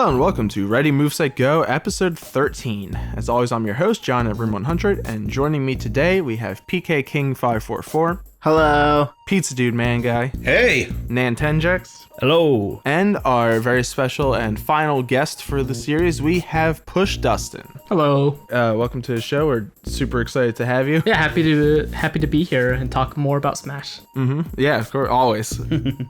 Hello and welcome to Ready Moveset Go, episode 13. As always, I'm your host, John at Room100, and joining me today, we have PK King 544. Hello. PizzaDudeManGuy. Hey. NantenJex. Hello. And our very special and final guest for the series, we have PushDustIn. Hello. Welcome to the show. We're super excited to have you. Yeah, happy to be here and talk more about Smash. Yeah, of course, always.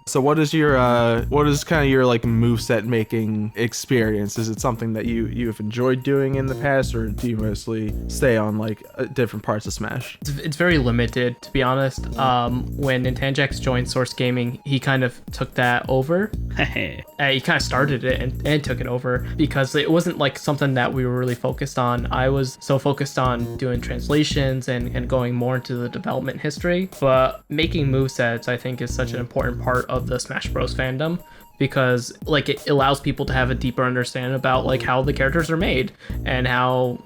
So what is your kind of your like moveset making experience? Is it something that you have enjoyed doing in the past, or do you mostly stay on like different parts of Smash? It's very limited, to be honest. When NantenJex joined Source Gaming, he kind of took that over. He kind of started it and took it over because it wasn't like something that we were really focused on. I was so focused on doing translations and going more into the development history, but making movesets I think is such an important part of the Smash Bros fandom, because like it allows people to have a deeper understanding about like how the characters are made and how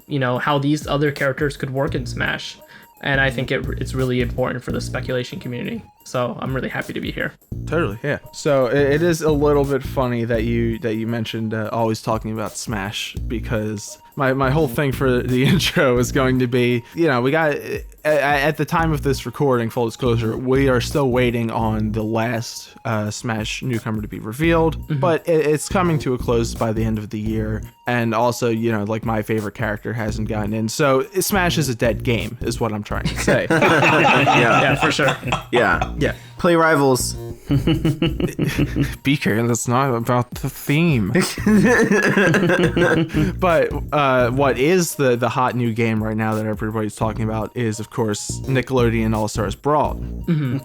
these other characters could work in Smash. And I think it's really important for the speculation community. So I'm really happy to be here. Totally, yeah. So it is a little bit funny that you mentioned always talking about Smash, because my whole thing for the intro is going to be, we got, at the time of this recording, full disclosure, we are still waiting on the last Smash newcomer to be revealed, but it's coming to a close by the end of the year. And also, like my favorite character hasn't gotten in. So Smash is a dead game, is what I'm trying to say. Yeah, for sure. Yeah. Play Rivals. Be careful, that's not about the theme. But what is the hot new game right now that everybody's talking about is, of course, Nickelodeon All-Star Brawl.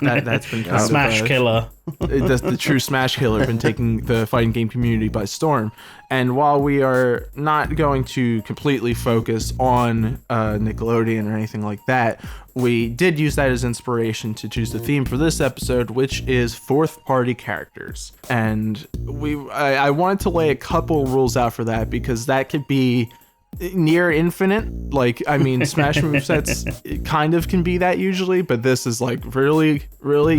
That's been kind Smash of killer. The true Smash killer, been taking the fighting game community by storm. And while we are not going to completely focus on Nickelodeon or anything like that, we did use that as inspiration to choose the theme for this episode, which is fourth party characters. And I wanted to lay a couple rules out for that, because that could be near infinite. Like, I mean, Smash movesets kind of can be that usually, but this is like really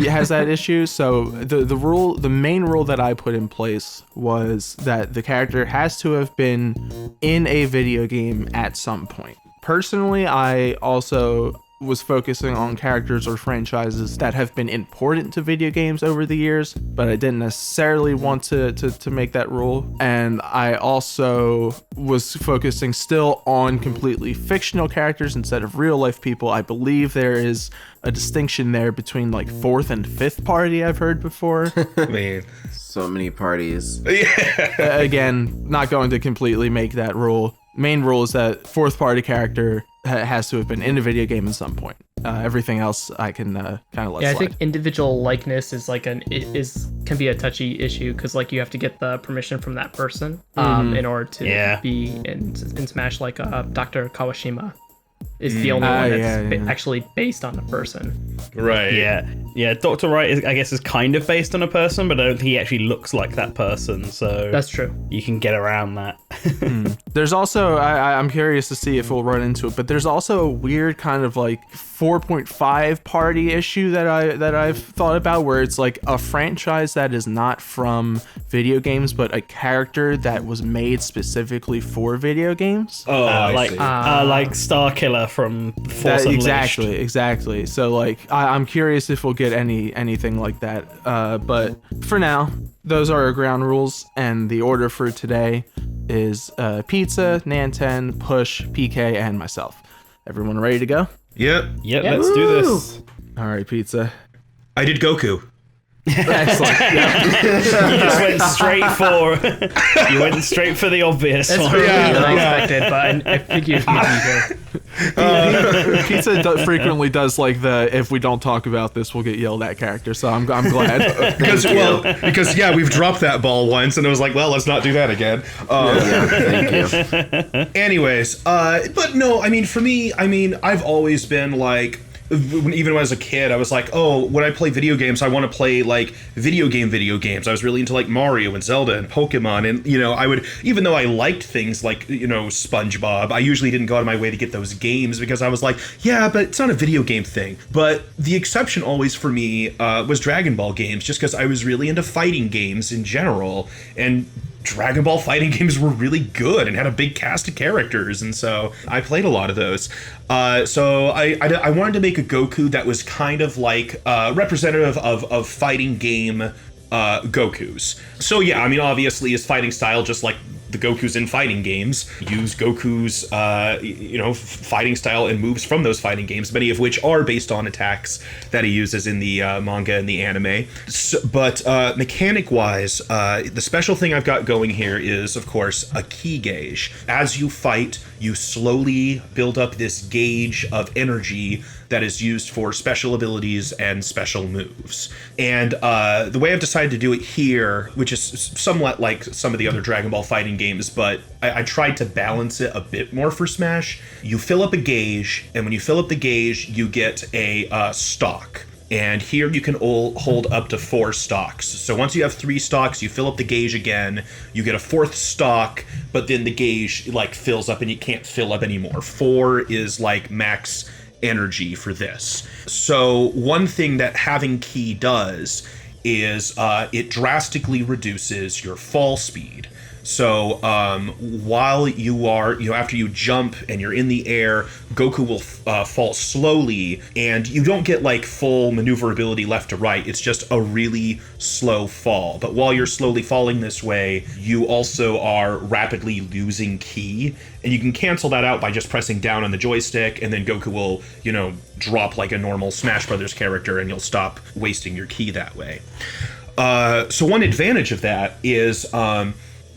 has that issue. So the main rule that I put in place was that the character has to have been in a video game at some point. Personally, I also was focusing on characters or franchises that have been important to video games over the years, but I didn't necessarily want to make that rule. And I also was focusing still on completely fictional characters instead of real life people. I believe there is a distinction there between like fourth and fifth party, I've heard before. Man. So many parties. Again, not going to completely make that rule. Main rule is that fourth party character has to have been in a video game at some point. Everything else I can kind of let slide. I think individual likeness is like can be a touchy issue, because like you have to get the permission from that person in order to be in Smash. Like Dr. Kawashima is the only one that's actually based on a person. Right. Yeah. Dr. Wright, I guess, is kind of based on a person, but I don't think he actually looks like that person. So that's true. You can get around that. There's also, I'm curious to see if we'll run into it, but there's also a weird kind of like 4.5 party issue that I've thought about, where it's like a franchise that is not from video games, but a character that was made specifically for video games. Oh, I see. Like Star Killer from Force Unleashed. Exactly. So like, I'm curious if we'll get anything like that. But for now, those are our ground rules, and the order for today is Pizza, Nanten, Push, PK, and myself. Everyone ready to go? Yep. Let's do this. All right, Pizza. I did Goku. Excellent. You just went straight for the obvious That's one. really unexpected, but I figured you'd be here. Pizza frequently does like the "if we don't talk about this, we'll get yelled at" character. So I'm glad. because we've dropped that ball once, and it was like, well, let's not do that again. Thank you. Anyways, but no, I mean, for me, I've always been like, even when I was a kid, I was like, oh, when I play video games, I want to play like video games. I was really into like Mario and Zelda and Pokemon, and I would, even though I liked things like SpongeBob, I usually didn't go out of my way to get those games, because I was like, yeah, but it's not a video game thing. But the exception always for me was Dragon Ball games, just because I was really into fighting games in general, and Dragon Ball fighting games were really good and had a big cast of characters, and so I played a lot of those. So I wanted to make a Goku that was kind of like representative of fighting game Gokus. So yeah, I mean, obviously his fighting style, just like the Gokus in fighting games, use Goku's fighting style and moves from those fighting games, many of which are based on attacks that he uses in the manga and the anime. But mechanic wise, the special thing I've got going here is, of course, a ki gauge. As you fight, you slowly build up this gauge of energy that is used for special abilities and special moves. And the way I've decided to do it here, which is somewhat like some of the other Dragon Ball fighting games, but I tried to balance it a bit more for Smash. You fill up a gauge, and when you fill up the gauge, you get a stock. And here you can hold up to 4 stocks. So once you have 3 stocks, you fill up the gauge again, you get a 4th stock, but then the gauge like fills up and you can't fill up anymore. 4 is like max energy for this. So one thing that having ki does is it drastically reduces your fall speed. So while you are, after you jump and you're in the air, Goku will fall slowly, and you don't get like full maneuverability left to right. It's just a really slow fall. But while you're slowly falling this way, you also are rapidly losing ki, and you can cancel that out by just pressing down on the joystick, and then Goku will, drop like a normal Smash Brothers character, and you'll stop wasting your ki that way. So one advantage of that is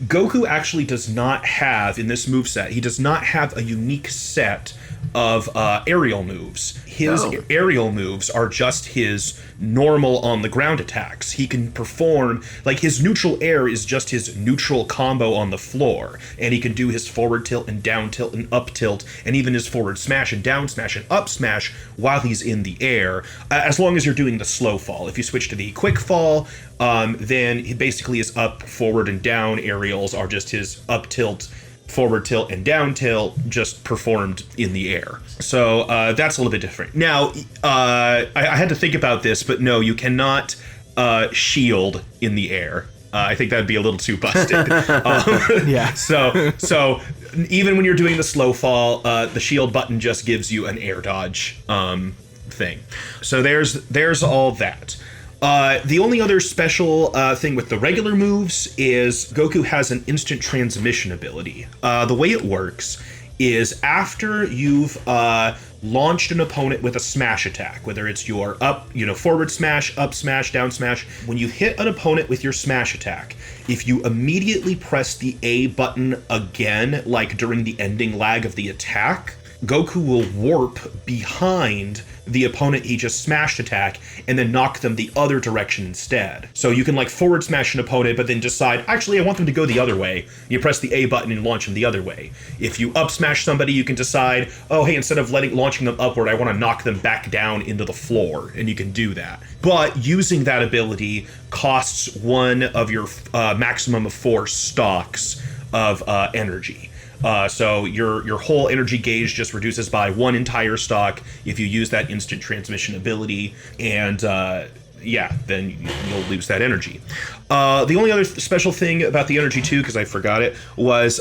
Goku actually does not have, in this moveset, he does not have a unique set of aerial moves. His aerial moves are just his normal on the ground attacks. He can perform, like, his neutral air is just his neutral combo on the floor, and he can do his forward tilt and down tilt and up tilt, and even his forward smash and down smash and up smash while he's in the air, as long as you're doing the slow fall. If you switch to the quick fall, then he basically his up, forward, and down aerials are just his up tilt, forward tilt, and down tilt, just performed in the air. So that's a little bit different. Now, I had to think about this, but no, you cannot shield in the air. I think that'd be a little too busted. Yeah. So even when you're doing the slow fall, the shield button just gives you an air dodge thing. So there's all that. The only other special thing with the regular moves is Goku has an instant transmission ability. The way it works is after you've launched an opponent with a smash attack, whether it's your up, forward smash, up smash, down smash, when you hit an opponent with your smash attack, if you immediately press the A button again, like during the ending lag of the attack, Goku will warp behind the opponent he just smashed attack and then knock them the other direction instead. So you can like forward smash an opponent, but then decide, actually, I want them to go the other way. You press the A button and launch them the other way. If you up smash somebody, you can decide, oh, hey, instead of launching them upward, I want to knock them back down into the floor, and you can do that. But using that ability costs one of your maximum of 4 stocks of energy. So your whole energy gauge just reduces by 1 entire stock if you use that instant transmission ability, and then you'll lose that energy. The only other special thing about the energy too, because I forgot it, was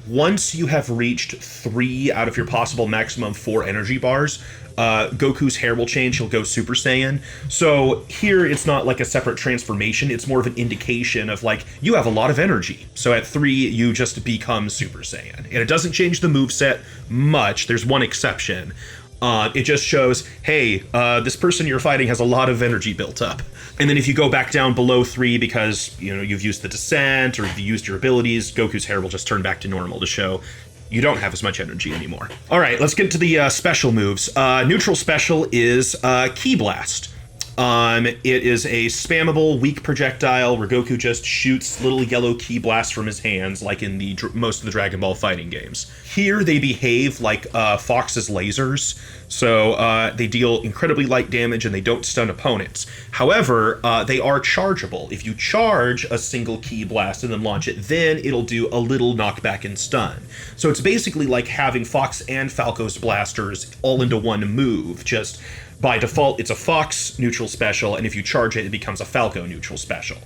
once you have reached 3 out of your possible maximum 4 energy bars, Goku's hair will change. He'll go Super Saiyan. So here it's not like a separate transformation. It's more of an indication of like, you have a lot of energy. So at 3, you just become Super Saiyan. And it doesn't change the moveset much. There's one exception. It just shows, hey, this person you're fighting has a lot of energy built up. And then if you go back down below 3 because, you've used the descent or you've used your abilities, Goku's hair will just turn back to normal to show you don't have as much energy anymore. All right, let's get to the special moves. Neutral special is Ki Blast. It is a spammable, weak projectile where Goku just shoots little yellow ki blasts from his hands, like in the most of the Dragon Ball fighting games. Here, they behave like Fox's lasers, so they deal incredibly light damage and they don't stun opponents. However, they are chargeable. If you charge a single ki blast and then launch it, then it'll do a little knockback and stun. So it's basically like having Fox and Falco's blasters all into one move, just by default, it's a Fox neutral special, and if you charge it, it becomes a Falco neutral special.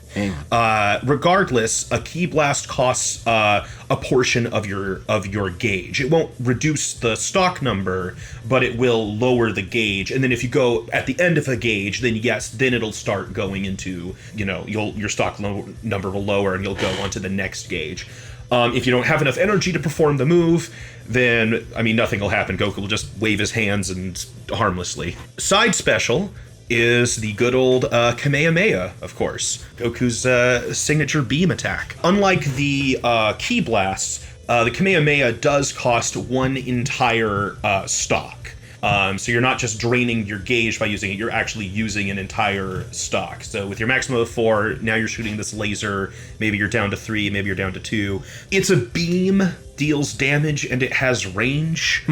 Regardless, a Ki Blast costs a portion of your gauge. It won't reduce the stock number, but it will lower the gauge. And then if you go at the end of a gauge, then yes, then it'll start going into, your stock number will lower, and you'll go on to the next gauge. If you don't have enough energy to perform the move, then, nothing will happen. Goku will just wave his hands and harmlessly. Side special is the good old Kamehameha, of course. Goku's signature beam attack. Unlike the Ki Blasts, the Kamehameha does cost one entire stock. So you're not just draining your gauge by using it, you're actually using an entire stock. So with your maximum of 4, now you're shooting this laser, maybe you're down to 3, maybe you're down to 2. It's a beam, deals damage, and it has range.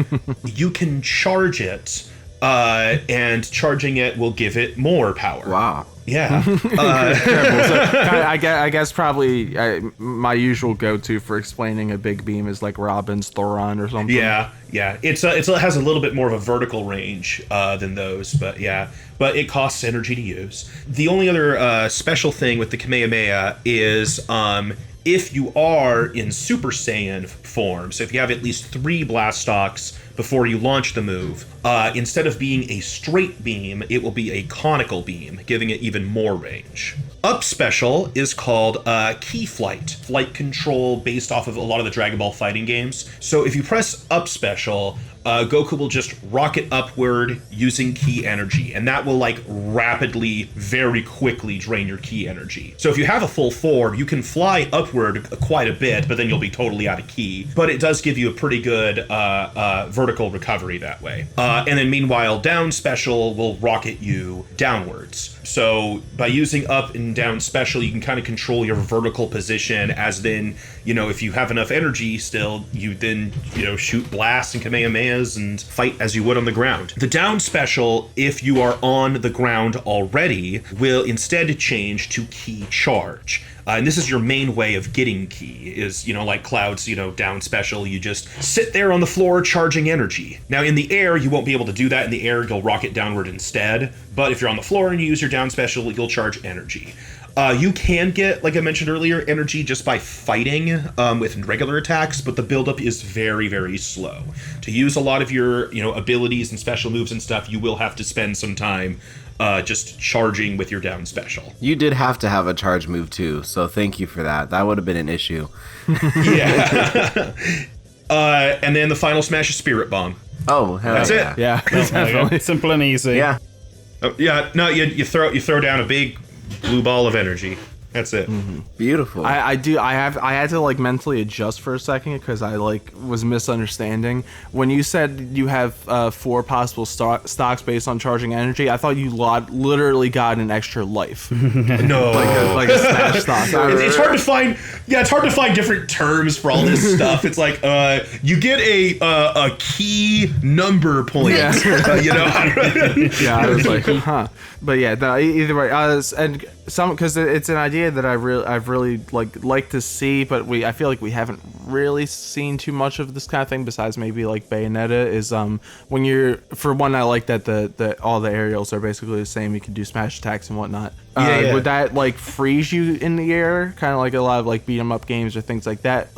You can charge it, and charging it will give it more power. Wow. Yeah. I guess probably my usual go-to for explaining a big beam is like Robin's Thoron or something. Yeah. It has a little bit more of a vertical range than those, but it costs energy to use. The only other special thing with the Kamehameha is if you are in Super Saiyan form, so if you have at least 3 blast stocks before you launch the move, instead of being a straight beam, it will be a conical beam, giving it even more range. Up special is called Ki flight control based off of a lot of the Dragon Ball fighting games. So if you press up special, Goku will just rocket upward using Ki energy, and that will rapidly, very quickly drain your Ki energy. So if you have a full form, you can fly upward quite a bit, but then you'll be totally out of Ki. But it does give you a pretty good vertical recovery that way. And then meanwhile, down special will rocket you downwards. So by using up and down special, you can kind of control your vertical position, as then, if you have enough energy still, you then, shoot blasts and Kamehamehas and fight as you would on the ground. The down special, if you are on the ground already, will instead change to Ki charge. And this is your main way of getting Ki, is, like Cloud's, down special, you just sit there on the floor charging energy. Now in the air, you won't be able to do that. In the air, you'll rocket downward instead. But if you're on the floor and you use your down special, you'll charge energy. You can get, like I mentioned earlier, energy just by fighting with regular attacks, but the buildup is very, very slow. To use a lot of your, abilities and special moves and stuff, you will have to spend some time just charging with your down special. You did have to have a charge move too, so thank you for that. That would have been an issue. Yeah. And then the final smash is Spirit Bomb. Oh, hell That's yeah. it. Yeah, definitely. Simple and easy. Yeah. No, you throw down a big blue ball of energy. That's it. Beautiful. I had to mentally adjust for a second because I was misunderstanding when you said you have 4 possible stocks based on charging energy. I thought you literally got an extra life. No, like a smash stock. It's hard to find. Yeah, it's hard to find different terms for all this stuff. It's like you get a key number point. Yeah. Yeah, I was like, huh. But yeah, no, either way, and some because it's an idea that I've really like to see, but I feel like we haven't really seen too much of this kind of thing besides maybe Bayonetta. Is when you're, for one, I like that the all the aerials are basically the same. You can do smash attacks and whatnot. Yeah. Would that freeze you in the air, kind of like a lot of beat 'em up games or things like that,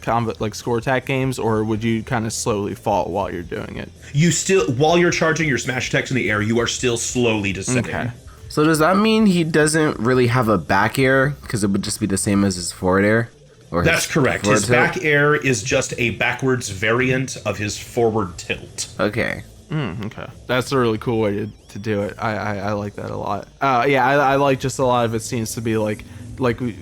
combat score attack games, or would you kind of slowly fall while you're doing it? You still, while you're charging your smash attacks in the air, you are still slowly descending. Okay. So does that mean he doesn't really have a back air? Because it would just be the same as his forward air? Or That's correct. forward His tilt? back air is just a backwards variant of his forward tilt. Okay. Okay, that's a really cool way to do it. I like that a lot. I like just a lot of it seems to be like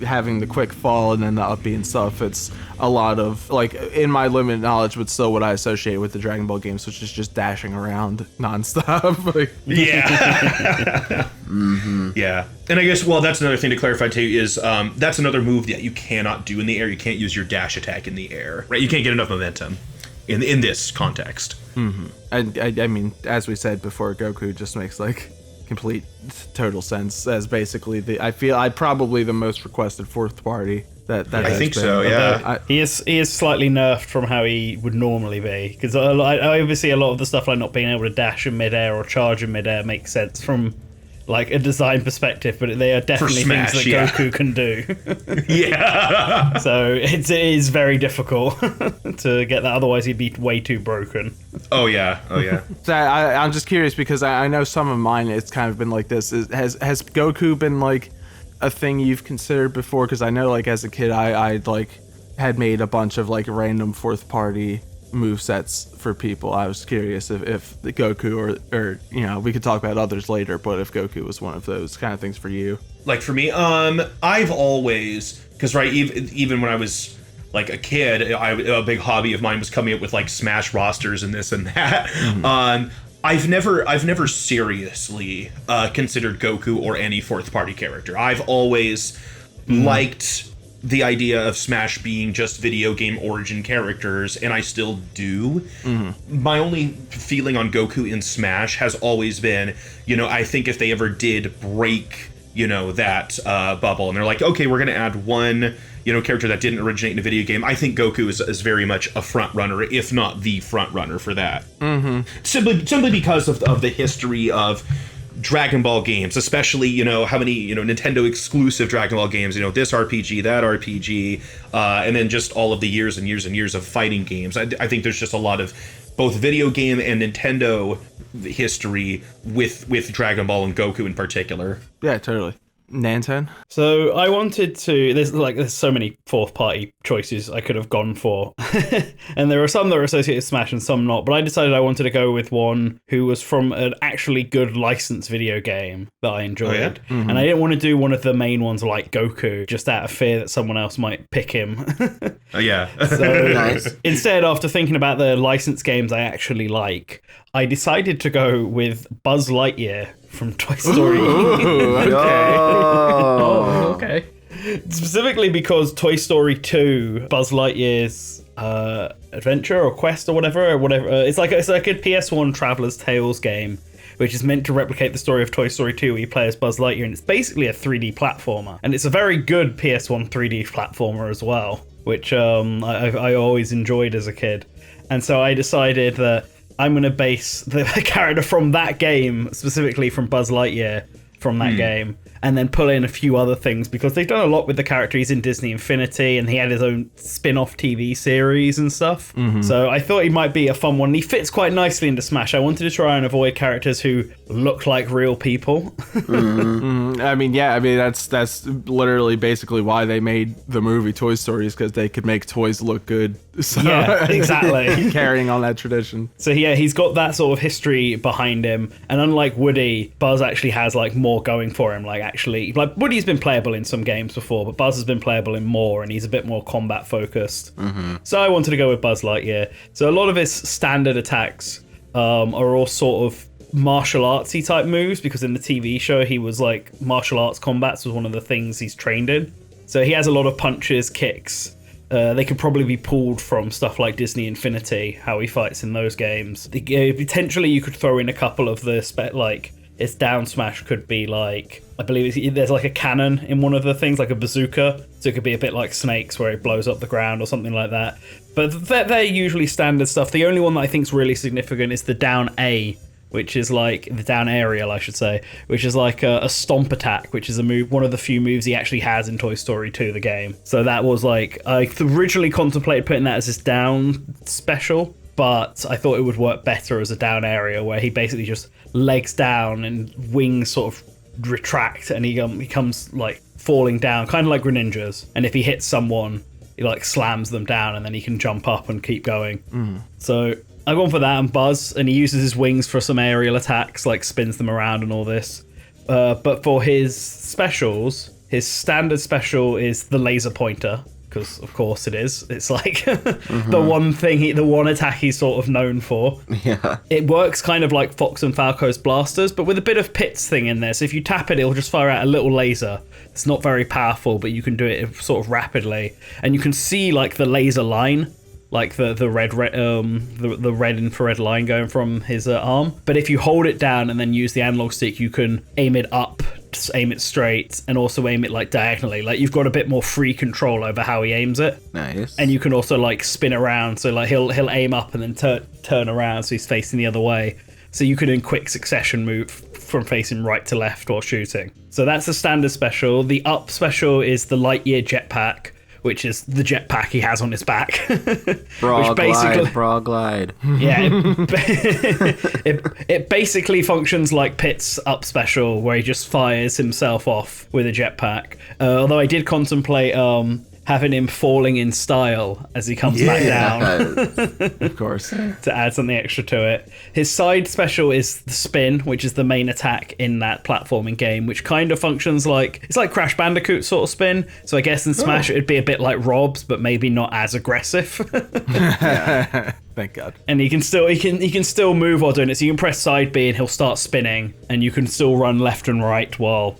having the quick fall and then the up B and stuff. It's a lot of in my limited knowledge, but still what I associate with the Dragon Ball games, which is just dashing around nonstop. Yeah. Yeah. And I guess, that's another thing to clarify too, is that's another move that you cannot do in the air. You can't use your dash attack in the air, right? You can't get enough momentum in this context. I mean, as we said before, Goku just makes complete total sense as basically probably the most requested fourth party That I has think been. so, yeah. He is slightly nerfed from how he would normally be, because I obviously a lot of the stuff like not being able to dash in midair or charge in midair makes sense from like a design perspective, but they are definitely Smash, things that yeah. Goku can do. Yeah. So it is very difficult to get that. Otherwise, he'd be way too broken. Oh yeah. So I'm just curious because I know some of mine. It's kind of been like this. Has Goku been like a thing you've considered before? Because I know like as a kid, I like had made a bunch of like random fourth party movesets for people. I was curious if the Goku or you know, we could talk about others later, but if Goku was one of those kind of things for you. Like for me, I've always, because right, even when I was like a kid, a big hobby of mine was coming up with like Smash rosters and this and that. Mm-hmm. I've never seriously considered Goku or any fourth party character. I've always liked the idea of Smash being just video game origin characters, and I still do. Mm-hmm. My only feeling on Goku in Smash has always been, you know, I think if they ever did break, you know, that bubble, and they're like, okay, we're gonna add one, you know, character that didn't originate in a video game, I think Goku is very much a front runner, if not the front runner for that. Mm-hmm. Simply because of the history of Dragon Ball games, especially, you know, how many, you know, Nintendo exclusive Dragon Ball games, you know, this RPG, that RPG, and then just all of the years and years and years of fighting games. I think there's just a lot of both video game and Nintendo history with Dragon Ball and Goku in particular. Yeah, totally. Nanten? So I wanted to, there's so many fourth party choices I could have gone for. And there are some that are associated with Smash and some not, but I decided I wanted to go with one who was from an actually good licensed video game that I enjoyed. Oh, yeah? Mm-hmm. And I didn't want to do one of the main ones like Goku, just out of fear that someone else might pick him. Yeah. So Nice. Instead, after thinking about the licensed games I actually like, I decided to go with Buzz Lightyear from Toy Story. Ooh, okay. Oh, okay. Specifically because Toy Story 2, Buzz Lightyear's adventure or quest or whatever. It's like a PS1 Traveler's Tales game, which is meant to replicate the story of Toy Story 2, where you play as Buzz Lightyear, and it's basically a 3D platformer. And it's a very good PS1 3D platformer as well, which I always enjoyed as a kid. And so I decided that I'm going to base the character from that game, specifically from Buzz Lightyear, from that game, and then pull in a few other things, because they've done a lot with the character. He's in Disney Infinity, and he had his own spin-off TV series and stuff. Mm-hmm. So I thought he might be a fun one. He fits quite nicely into Smash. I wanted to try and avoid characters who look like real people. I mean, that's literally basically why they made the movie Toy Story, is because they could make toys look good. So, yeah, exactly. Carrying on that tradition. So yeah, he's got that sort of history behind him, and unlike Woody, Buzz actually has like more going for him. Like Woody's been playable in some games before, but Buzz has been playable in more, and he's a bit more combat focused. Mm-hmm. So I wanted to go with Buzz Lightyear. So a lot of his standard attacks are all sort of martial artsy type moves, because in the TV show he was like martial arts combats was one of the things he's trained in. So he has a lot of punches, kicks. They could probably be pulled from stuff like Disney Infinity, how he fights in those games. Potentially you could throw in a couple of the its down smash could be like, I believe there's like a cannon in one of the things, like a bazooka, so it could be a bit like Snakes where it blows up the ground or something like that. But they're usually standard stuff. The only one that I think is really significant is the down A, which is like the down aerial, I should say, which is like a stomp attack, which is a move, one of the few moves he actually has in Toy Story 2, the game. So that was like, I originally contemplated putting that as his down special, but I thought it would work better as a down area, where he basically just legs down and wings sort of retract, and he comes like falling down, kind of like Greninja's. And if he hits someone, he like slams them down, and then he can jump up and keep going. So I've gone for that and Buzz, and he uses his wings for some aerial attacks, like spins them around and all this. But for his specials, his standard special is the laser pointer, because of course it is. It's like the one attack he's sort of known for. Yeah. It works kind of like Fox and Falco's blasters, but with a bit of pits thing in there. So if you tap it, it'll just fire out a little laser. It's not very powerful, but you can do it sort of rapidly, and you can see like the laser line, like the red infrared line going from his arm. But if you hold it down and then use the analog stick, you can aim it up aim it straight, and also aim it like diagonally. Like you've got a bit more free control over how he aims it. Nice. And you can also like spin around, so like he'll aim up and then turn around so he's facing the other way. So you could in quick succession move from facing right to left or shooting. So that's the standard special. The up special is the Lightyear jetpack, which is the jetpack he has on his back. Brawl glide. Yeah, it basically functions like Pit's up special, where he just fires himself off with a jetpack. Although I did contemplate having him falling in style as he comes back down. Of course. To add something extra to it. His side special is the spin, which is the main attack in that platforming game, which kind of functions like, it's like Crash Bandicoot sort of spin. So I guess in Smash it'd be a bit like Rob's, but maybe not as aggressive. Thank God. And he can still move while doing it. So you can press side B and he'll start spinning, and you can still run left and right while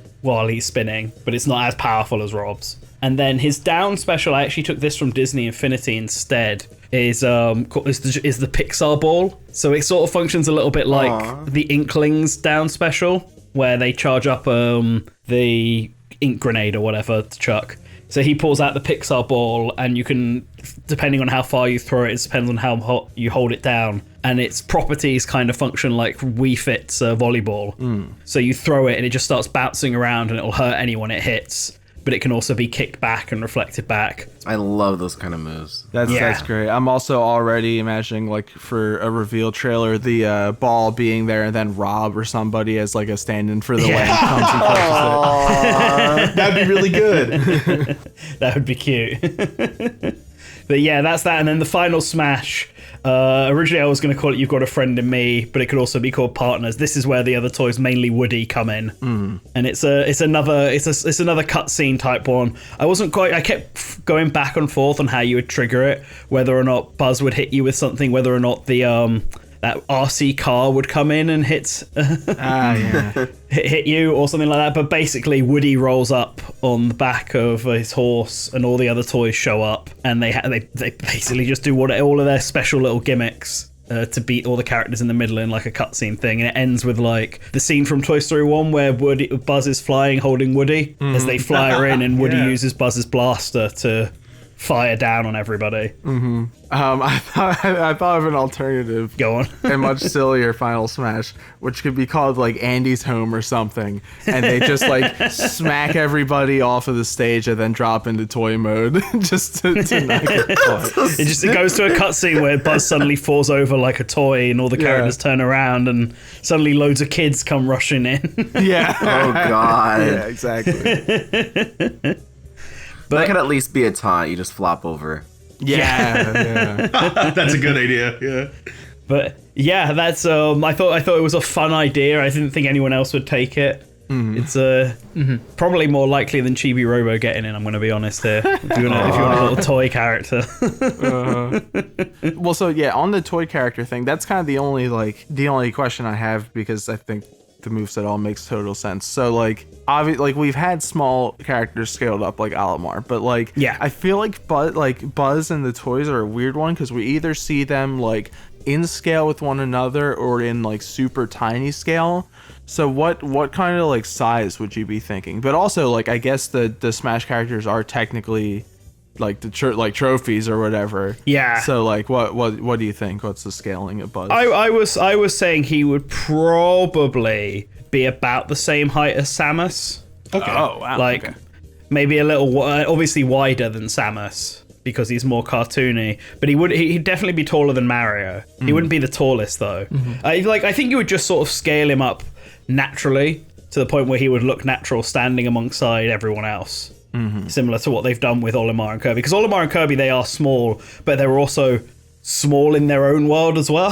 he's spinning, but it's not as powerful as Rob's. And then his down special, I actually took this from Disney Infinity instead, is the Pixar ball. So it sort of functions a little bit like the Inklings down special, where they charge up the ink grenade or whatever to chuck. So he pulls out the Pixar ball, and you can, depending on how far you throw it, it depends on how hot you hold it down. And its properties kind of function like Wii Fit's volleyball. So you throw it and it just starts bouncing around and it'll hurt anyone it hits. But it can also be kicked back and reflected back. I love those kind of moves. That's great. I'm also already imagining, like, for a reveal trailer, the ball being there, and then Rob or somebody as like a stand-in for the land comes and catches it. That'd be really good. That would be cute. But yeah, that's that. And then the final Smash. Originally, I was going to call it "You've Got a Friend in Me," but it could also be called "Partners." This is where the other toys, mainly Woody, come in, and it's another cutscene type one. I kept going back and forth on how you would trigger it, whether or not Buzz would hit you with something, whether or not the that RC car would come in and hit you or something like that. But basically, Woody rolls up on the back of his horse, and all the other toys show up, and they basically just do all of their special little gimmicks to beat all the characters in the middle in like a cutscene thing. And it ends with like the scene from Toy Story 1 where Buzz is flying, holding Woody as they fly her in, and Woody uses Buzz's blaster to fire down on everybody. I thought of an alternative. Go on. A much sillier Final Smash, which could be called like Andy's Home or something, and they just like smack everybody off of the stage and then drop into toy mode just to not get caught. It goes to a cutscene where Buzz suddenly falls over like a toy, and all the characters turn around, and suddenly loads of kids come rushing in. Yeah. Oh God. Yeah, exactly. But that could at least be a taunt. You just flop over. Yeah. That's a good idea. Yeah. But yeah, that's I thought it was a fun idea. I didn't think anyone else would take it. It's probably more likely than Chibi Robo getting in. I'm going to be honest here. If you want a little toy character. Well, so yeah, on the toy character thing, that's kind of the only question I have, because I think the moveset all makes total sense. So like we've had small characters scaled up like Alamar, but like I feel like Buzz and the toys are a weird one, because we either see them like in scale with one another or in like super tiny scale. So what kind of like size would you be thinking? But also like I guess the Smash characters are technically like the trophies or whatever. Yeah. So like what do you think? What's the scaling of Buzz? I was saying he would probably be about the same height as Samus. Okay. Oh wow. Like maybe a little obviously wider than Samus, because he's more cartoony, but he'd definitely be taller than Mario. He wouldn't be the tallest though. I think you would just sort of scale him up naturally to the point where he would look natural standing alongside everyone else. Similar to what they've done with Olimar and Kirby, because Olimar and Kirby, they are small, but they're also small in their own world as well.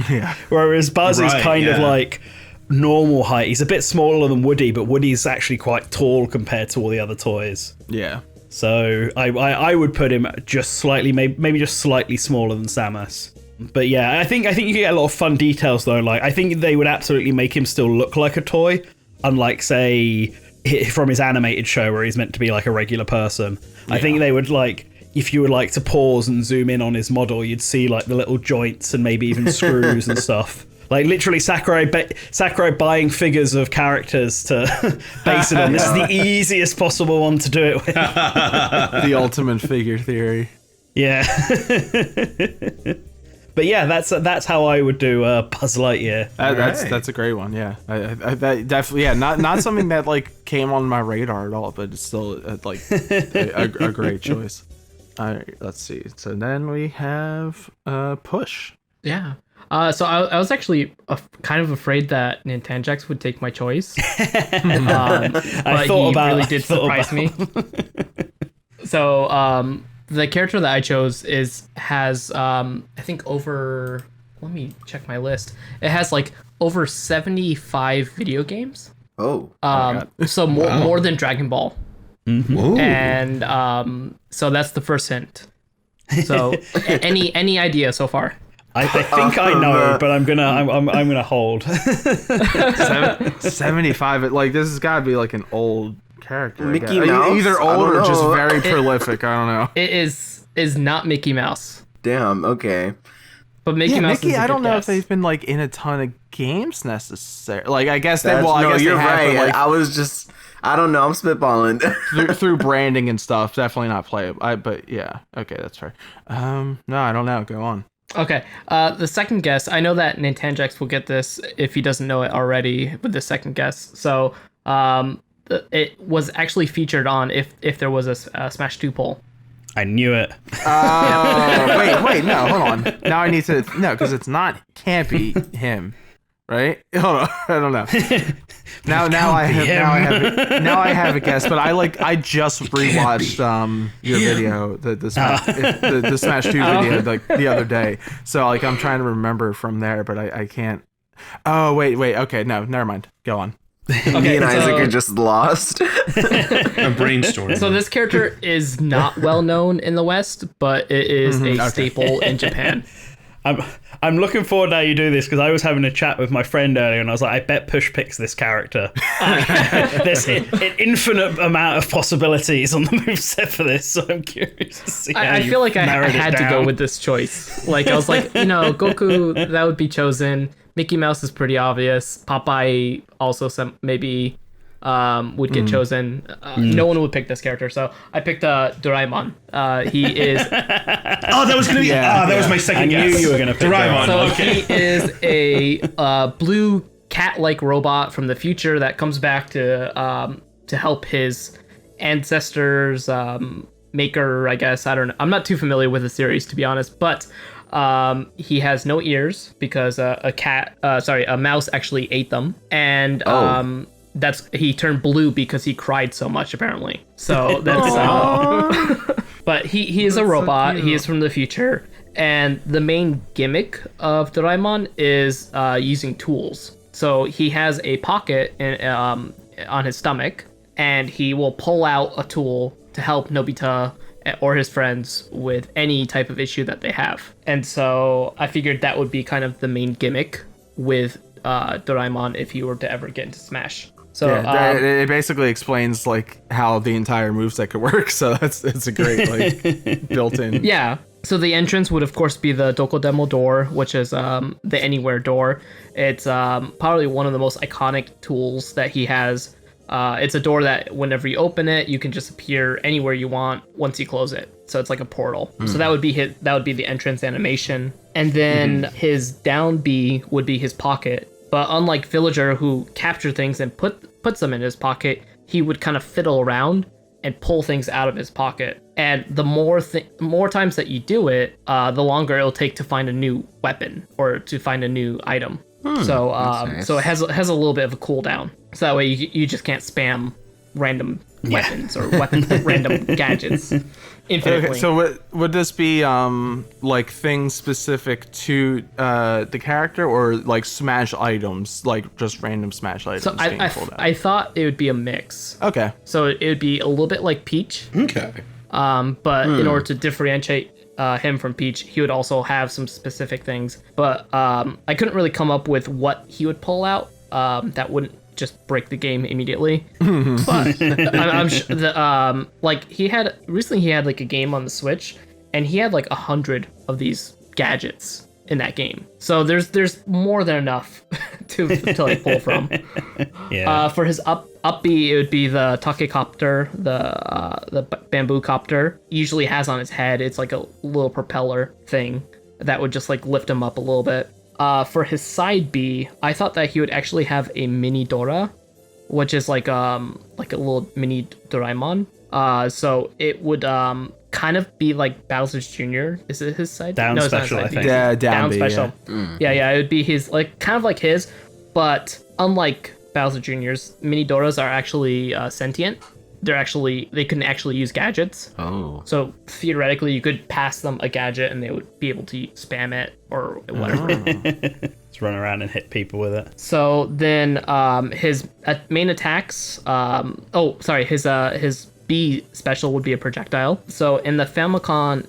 Yeah. Whereas Buzz is kind of like normal height. He's a bit smaller than Woody, but Woody's actually quite tall compared to all the other toys. Yeah. So I would put him just slightly, maybe just slightly smaller than Samus. But yeah, I think you get a lot of fun details though. Like I think they would absolutely make him still look like a toy, unlike say from his animated show where he's meant to be like a regular person. I think they would like, if you would like to pause and zoom in on his model, you'd see like the little joints and maybe even screws and stuff Like literally Sakurai buying figures of characters to base it on. This is the easiest possible one to do it with. The ultimate figure theory. Yeah. But yeah, that's how I would do Buzz Lightyear. That's a great one. Yeah, I that definitely not something that like came on my radar at all, but it's still like a great choice. All right, let's see. So then we have Push. Yeah. So I was actually kind of afraid that NantenJex would take my choice. But he really did surprise me. So the character that I chose has I think over, let me check my list. It has like over 75 video games. Oh. So more than Dragon Ball. Whoa. And so that's the first hint. So any idea so far? I think I know, but I'm gonna hold. 75. Like this has got to be like an old character. Mickey Mouse? Either old or just very prolific. I don't know. It is not Mickey Mouse. Damn. Okay. But Mickey Mouse. Mickey. Is a I don't good know guess. if they've been like in a ton of games necessarily. Like I guess they. That's, Well, I no, guess you're they have, right. but, like, I was just. I don't know. I'm spitballing. through branding and stuff. Definitely not playable. But yeah. Okay, that's fair. No, I don't know. Go on. Okay. The second guess. I know that NantenJex will get this if he doesn't know it already with the second guess. So it was actually featured on if there was a Smash 2 poll. I knew it. Wait, no, hold on. Now I need to because can't be him, right? Hold on, I don't know. Now I have a guess, but I just rewatched your video, the Smash 2 video like the other day. So like I'm trying to remember from there, but I can't. Oh wait, okay, no, never mind. Go on. Me and Isaac are just lost. I'm brainstorming. So this character is not well known in the West, but it is a staple in Japan. I'm looking forward now you do this because I was having a chat with my friend earlier and I was like, I bet Push picks this character. There's an infinite amount of possibilities on the moveset for this, so I'm curious to see. I feel like I had to go with this choice. Like I was like, Goku, that would be chosen. Mickey Mouse is pretty obvious. Popeye also maybe would get chosen. No one would pick this character, so I picked Doraemon. He is. That was gonna be. That was my second guess. I knew you were gonna pick Doraemon. So Okay. he is a blue cat-like robot from the future that comes back to help his ancestors, maker. I guess I don't know. I'm not too familiar with the series, to be honest, but. He has no ears because a mouse actually ate them, and he turned blue because he cried so much apparently. So that's but he is a robot. He is from the future, and the main gimmick of Doraemon is using tools. So he has a pocket on his stomach, and he will pull out a tool to help Nobita or his friends with any type of issue that they have. And so I figured that would be kind of the main gimmick with Doraemon if he were to ever get into Smash. So it basically explains like how the entire moveset could work. So it's a great like built-in. Yeah. So the entrance would of course be the Dokodemo door, which is the anywhere door. It's probably one of the most iconic tools that he has. It's a door that whenever you open it, you can just appear anywhere you want once you close it. So it's like a portal. So that would be the entrance animation. And then his down B would be his pocket. But unlike Villager, who captured things and puts them in his pocket, he would kind of fiddle around and pull things out of his pocket. And the more times that you do it, the longer it'll take to find a new weapon or to find a new item. So nice. so it has a little bit of a cooldown. So that way you just can't spam random weapons or random gadgets infinitely. Okay, so would this be like things specific to the character or like Smash items, like just random Smash items? So I thought it would be a mix. Okay. So it would be a little bit like Peach. Okay. But in order to differentiate him from Peach, he would also have some specific things. But I couldn't really come up with what he would pull out that wouldn't just break the game immediately. But I'm sure that like he had like a game on the Switch, and he had like 100 of these gadgets. in that game. So there's more than enough to like pull from. Yeah. For his up B, it would be the Takecopter, the bamboo copter. He usually has on his head. It's like a little propeller thing that would just like lift him up a little bit. For his side B, I thought that he would actually have a mini Dora, which is like a little mini Doraemon. So it would kind of be like Bowser's Jr. Is it his side? Down no, special, it's not I his side think. Yeah, B. Down B, special. Yeah, it would be his, like kind of like his, but unlike Bowser Jr.'s, mini Doras are actually sentient. They can actually use gadgets. Oh. So theoretically, you could pass them a gadget and they would be able to spam it or whatever. Just run around and hit people with it. So then his main attacks. His B special would be a projectile. So in the Famicom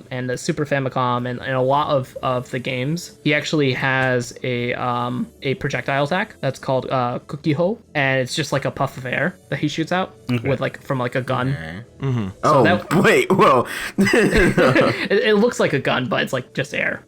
and the Super Famicom and a lot of the games, he actually has a projectile attack that's called Cookie Ho, and it's just like a puff of air that he shoots out with like from like a gun. Wait, whoa. It looks like a gun, but it's like just air.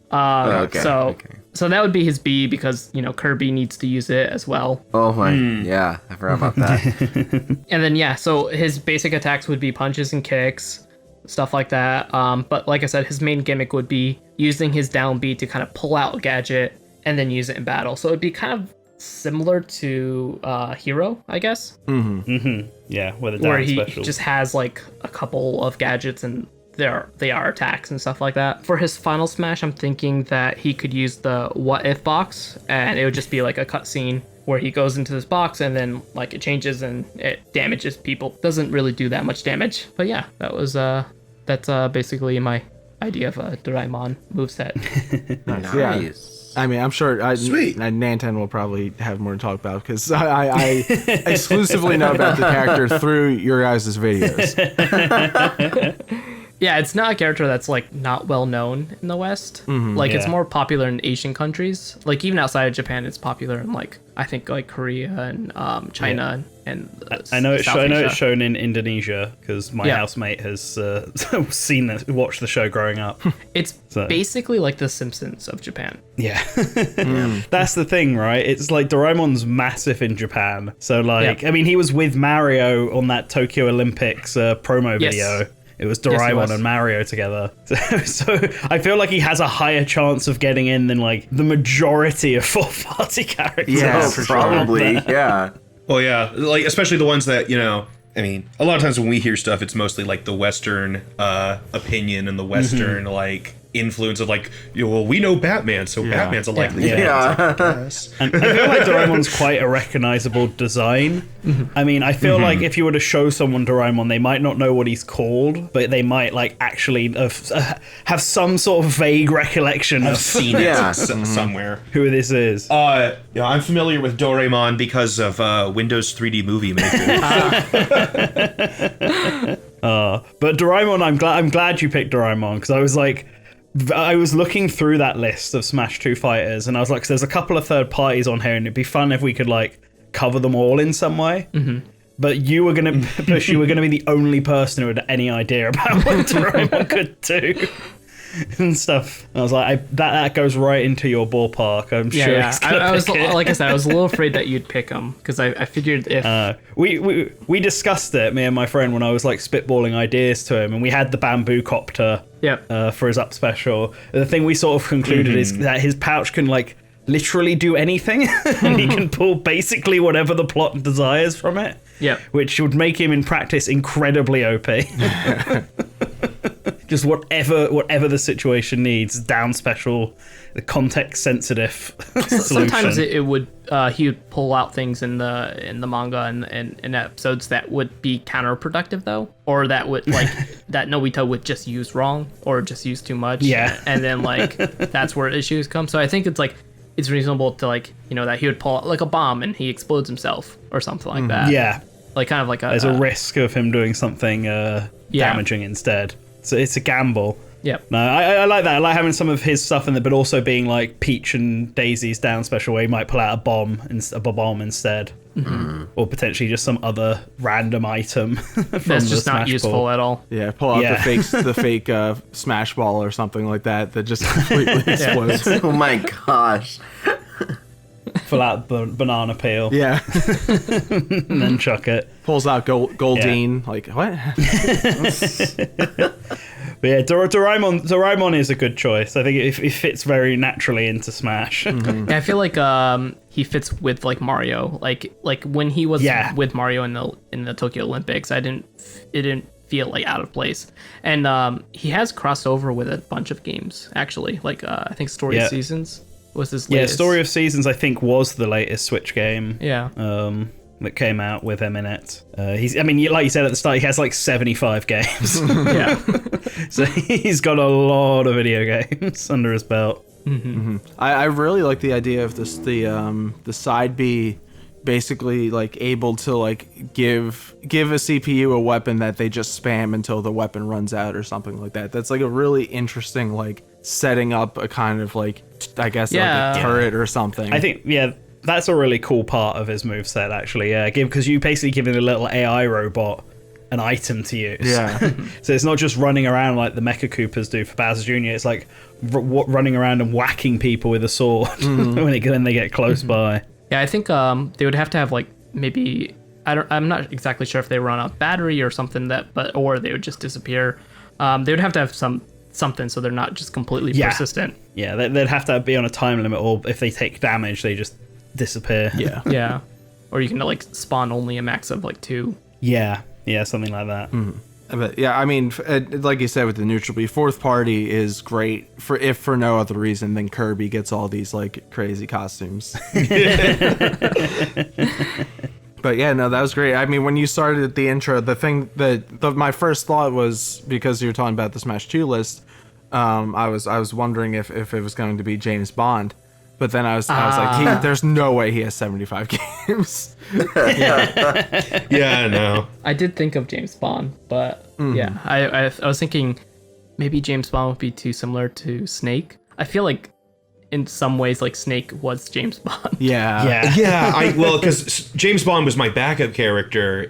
So that would be his B because, you know, Kirby needs to use it as well. Oh my, yeah, I forgot about that. And then, so his basic attacks would be punches and kicks, stuff like that. But like I said, his main gimmick would be using his down B to kind of pull out a gadget and then use it in battle. So it'd be kind of similar to Hero, I guess. Yeah, with a down where he special. just has like a couple of gadgets and they are attacks and stuff like that. For his final smash, I'm thinking that he could use the what if box, and it would just be like a cutscene where he goes into this box and then like it changes and it damages people. Doesn't really do that much damage, but yeah, that's basically my idea of a Doraemon moveset. Nice. Yeah. I mean, I'm sure Sweet. Nanten will probably have more to talk about because I exclusively know about the character through your guys' videos. Yeah, it's not a character that's like not well known in the West. Like it's more popular in Asian countries. Like even outside of Japan, it's popular in like I think like Korea and China and I know it's South Asia. shown in Indonesia because my housemate has watched the show growing up. It's basically like The Simpsons of Japan. Yeah. That's the thing, right? It's like Doraemon's massive in Japan. So like, I mean, he was with Mario on that Tokyo Olympics promo video. It was Doraemon and Mario together. So I feel like he has a higher chance of getting in than like the majority of fourth party characters. Yeah, probably. Yeah. Well, yeah, like especially the ones that, you know, I mean, a lot of times when we hear stuff, it's mostly like the Western opinion and the Western like influence of like, well, we know Batman, so Batman's a likely chance, I guess. And I feel like Doraemon's quite a recognizable design. I mean, I feel like if you were to show someone Doraemon, they might not know what he's called, but they might like actually have some sort of vague recollection of Seen it somewhere. who this is. Yeah, I'm familiar with Doraemon because of Windows 3D Movie Maker. But Doraemon, I'm glad you picked Doraemon because I was looking through that list of Smash 2 fighters and I was like, there's a couple of third parties on here and it'd be fun if we could like cover them all in some way. But you were gonna be the only person who had any idea about what Doraemon could do and stuff. And I was like, that goes right into your ballpark. I'm sure. Yeah. I was like I said, I was a little afraid that you'd pick him because I figured if we discussed it, me and my friend, when I was like spitballing ideas to him, and we had the bamboo copter. For his up special. The thing we sort of concluded is that his pouch can like literally do anything and he can pull basically whatever the plot desires from it. Which would make him in practice incredibly OP. Just whatever the situation needs, down special, the context sensitive solution. Sometimes it would he would pull out things in the manga and in episodes that would be counterproductive though, or that would like that Nobita would just use wrong or just use too much. And then like that's where issues come. So I think it's reasonable to like, you know, that he would pull out like a bomb and he explodes himself or something like that. Like kind of like there's a risk of him doing something damaging instead. So it's a gamble. No, I like that. I like having some of his stuff in there, but also being like Peach and Daisy's down special where he might pull out a bomb instead. or potentially just some other random item from That's the just not Smash useful Ball. at all. Yeah, pull out Yeah. the fake Smash Ball or something like that just completely explodes. Oh my gosh. Pull out the banana peel Yeah, and then chuck it. pulls out Goldine. Like what? But yeah, Doraemon is a good choice. I think it fits very naturally into Smash. Yeah, I feel like he fits with like Mario. Like when he was with Mario in the Tokyo Olympics, it didn't feel like out of place. And he has crossed over with a bunch of games actually. Like I think Story of Seasons was his latest. Yeah, Story of Seasons I think was the latest Switch game. Yeah. That came out with him in it. Like you said at the start, he has like 75 games. Yeah. So he's got a lot of video games under his belt. I really like the idea of this the side B basically like able to like give a CPU a weapon that they just spam until the weapon runs out or something like that. That's like a really interesting like setting up a kind of like I guess like a turret or something. I think that's a really cool part of his moveset actually. Yeah, because you basically giving a little AI robot an item to use. Yeah. So it's not just running around like the Mecha Koopas do for Bowser Jr. It's like running around and whacking people with a sword when they get close by. Yeah, I think they would have to have like maybe I'm not exactly sure if they run out of battery or something or they would just disappear. They would have to have something so they're not just completely persistent. Yeah, they'd have to be on a time limit, or if they take damage, they just disappear. Yeah. Yeah. Or you can like spawn only a max of like 2. Yeah, something like that. But yeah, I mean, like you said with the neutral B, fourth party is great for no other reason than Kirby gets all these like crazy costumes. But yeah, no, that was great. I mean, when you started the intro, the thing my first thought was, because you were talking about the Smash 2 list, I was wondering if it was going to be James Bond. But then I was like, there's no way he has 75 games. Yeah, no. I did think of James Bond, but yeah, I was thinking maybe James Bond would be too similar to Snake. I feel like in some ways like Snake was James Bond. Yeah. Yeah, because James Bond was my backup character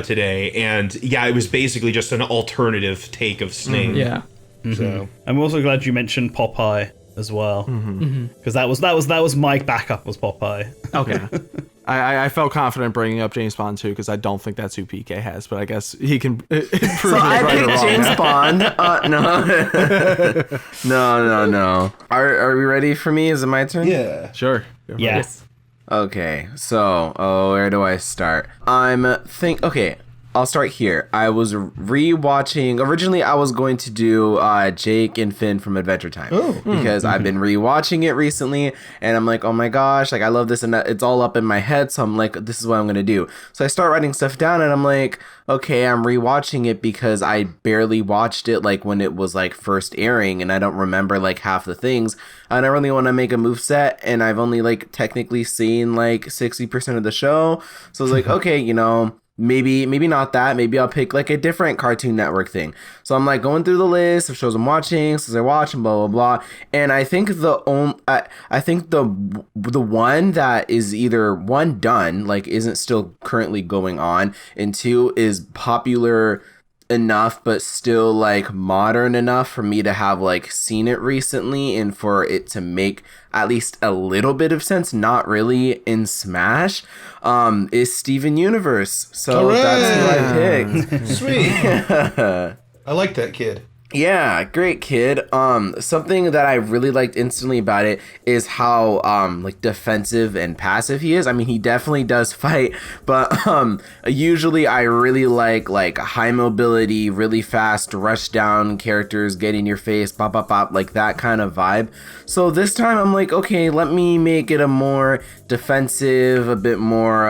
today, and yeah, it was basically just an alternative take of Snake. Yeah. So I'm also glad you mentioned Popeye as well, because that was my backup was Popeye. Okay. I felt confident bringing up James Bond too, because I don't think that's who PK has, but I guess he can prove So I right or picked wrong. James Bond. No. Are we ready for me? Is it my turn? yeah. Sure. Yes. Okay, so where do I start? Okay, I'll start here. I was rewatching. Originally, I was going to do Jake and Finn from Adventure Time because I've been rewatching it recently, and I'm like, oh my gosh, like I love this, and it's all up in my head. So I'm like, this is what I'm gonna do. So I start writing stuff down, and I'm like, okay, I'm rewatching it because I barely watched it like when it was like first airing, and I don't remember like half the things. And I really want to make a moveset, and I've only like technically seen like 60% of the show. So I was like, okay, maybe not that. Maybe I'll pick like a different Cartoon Network thing. So I'm like going through the list of shows I'm watching, since I watch and blah blah blah. And I think the one that is either one done, like isn't still currently going on, and two is popular enough but still like modern enough for me to have like seen it recently and for it to make at least a little bit of sense, not really in Smash, is Steven Universe. So that's who I picked. Sweet. I like that kid. Yeah, great kid. Something that I really liked instantly about it is how like defensive and passive he is. I mean, he definitely does fight, but usually I really like high mobility, really fast rush down characters, get in your face, pop pop pop, like that kind of vibe. So this time I'm like, okay, let me make it a more defensive, a bit more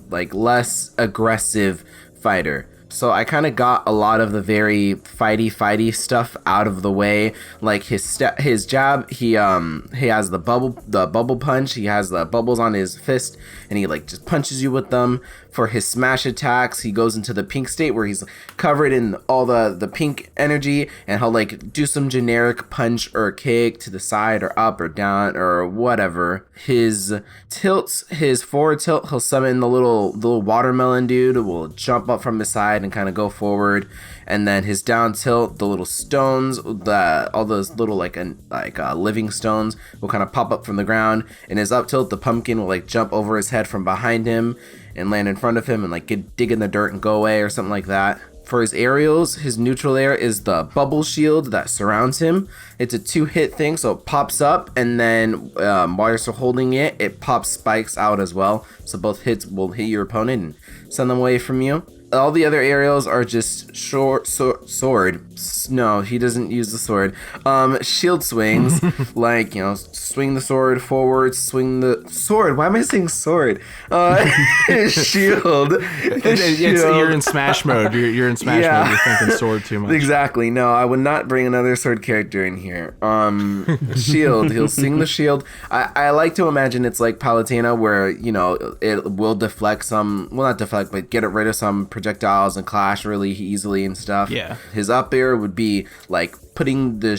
like less aggressive fighter. So I kind of got a lot of the very fighty stuff out of the way. Like his jab, he has the bubble punch. He has the bubbles on his fist, and he like just punches you with them. For his smash attacks, he goes into the pink state where he's covered in all the pink energy, and he'll like do some generic punch or kick to the side or up or down or whatever. His tilts, his forward tilt, he'll summon the little watermelon dude who will jump up from his side and kind of go forward. And then his down tilt, the little stones, all those little living stones will kind of pop up from the ground. And his up tilt, the pumpkin will like jump over his head from behind him and land in front of him and like dig in the dirt and go away or something like that. For his aerials, his neutral air is the bubble shield that surrounds him. It's a 2-hit thing, so it pops up, and then while you're still holding it, it pops spikes out as well. So both hits will hit your opponent and send them away from you. All the other aerials are just sword. No, he doesn't use the sword. Shield swings, like, swing the sword forward, swing the sword. Why am I saying sword? Shield. You're in Smash mode. You're in Smash mode. You're thinking sword too much. Exactly. No, I would not bring another sword character in here. Shield. He'll swing the shield. I like to imagine it's like Palutena, where it will deflect some. Well, not deflect, but get rid of some projectiles and clash really easily and stuff. Yeah. His up air would be like putting the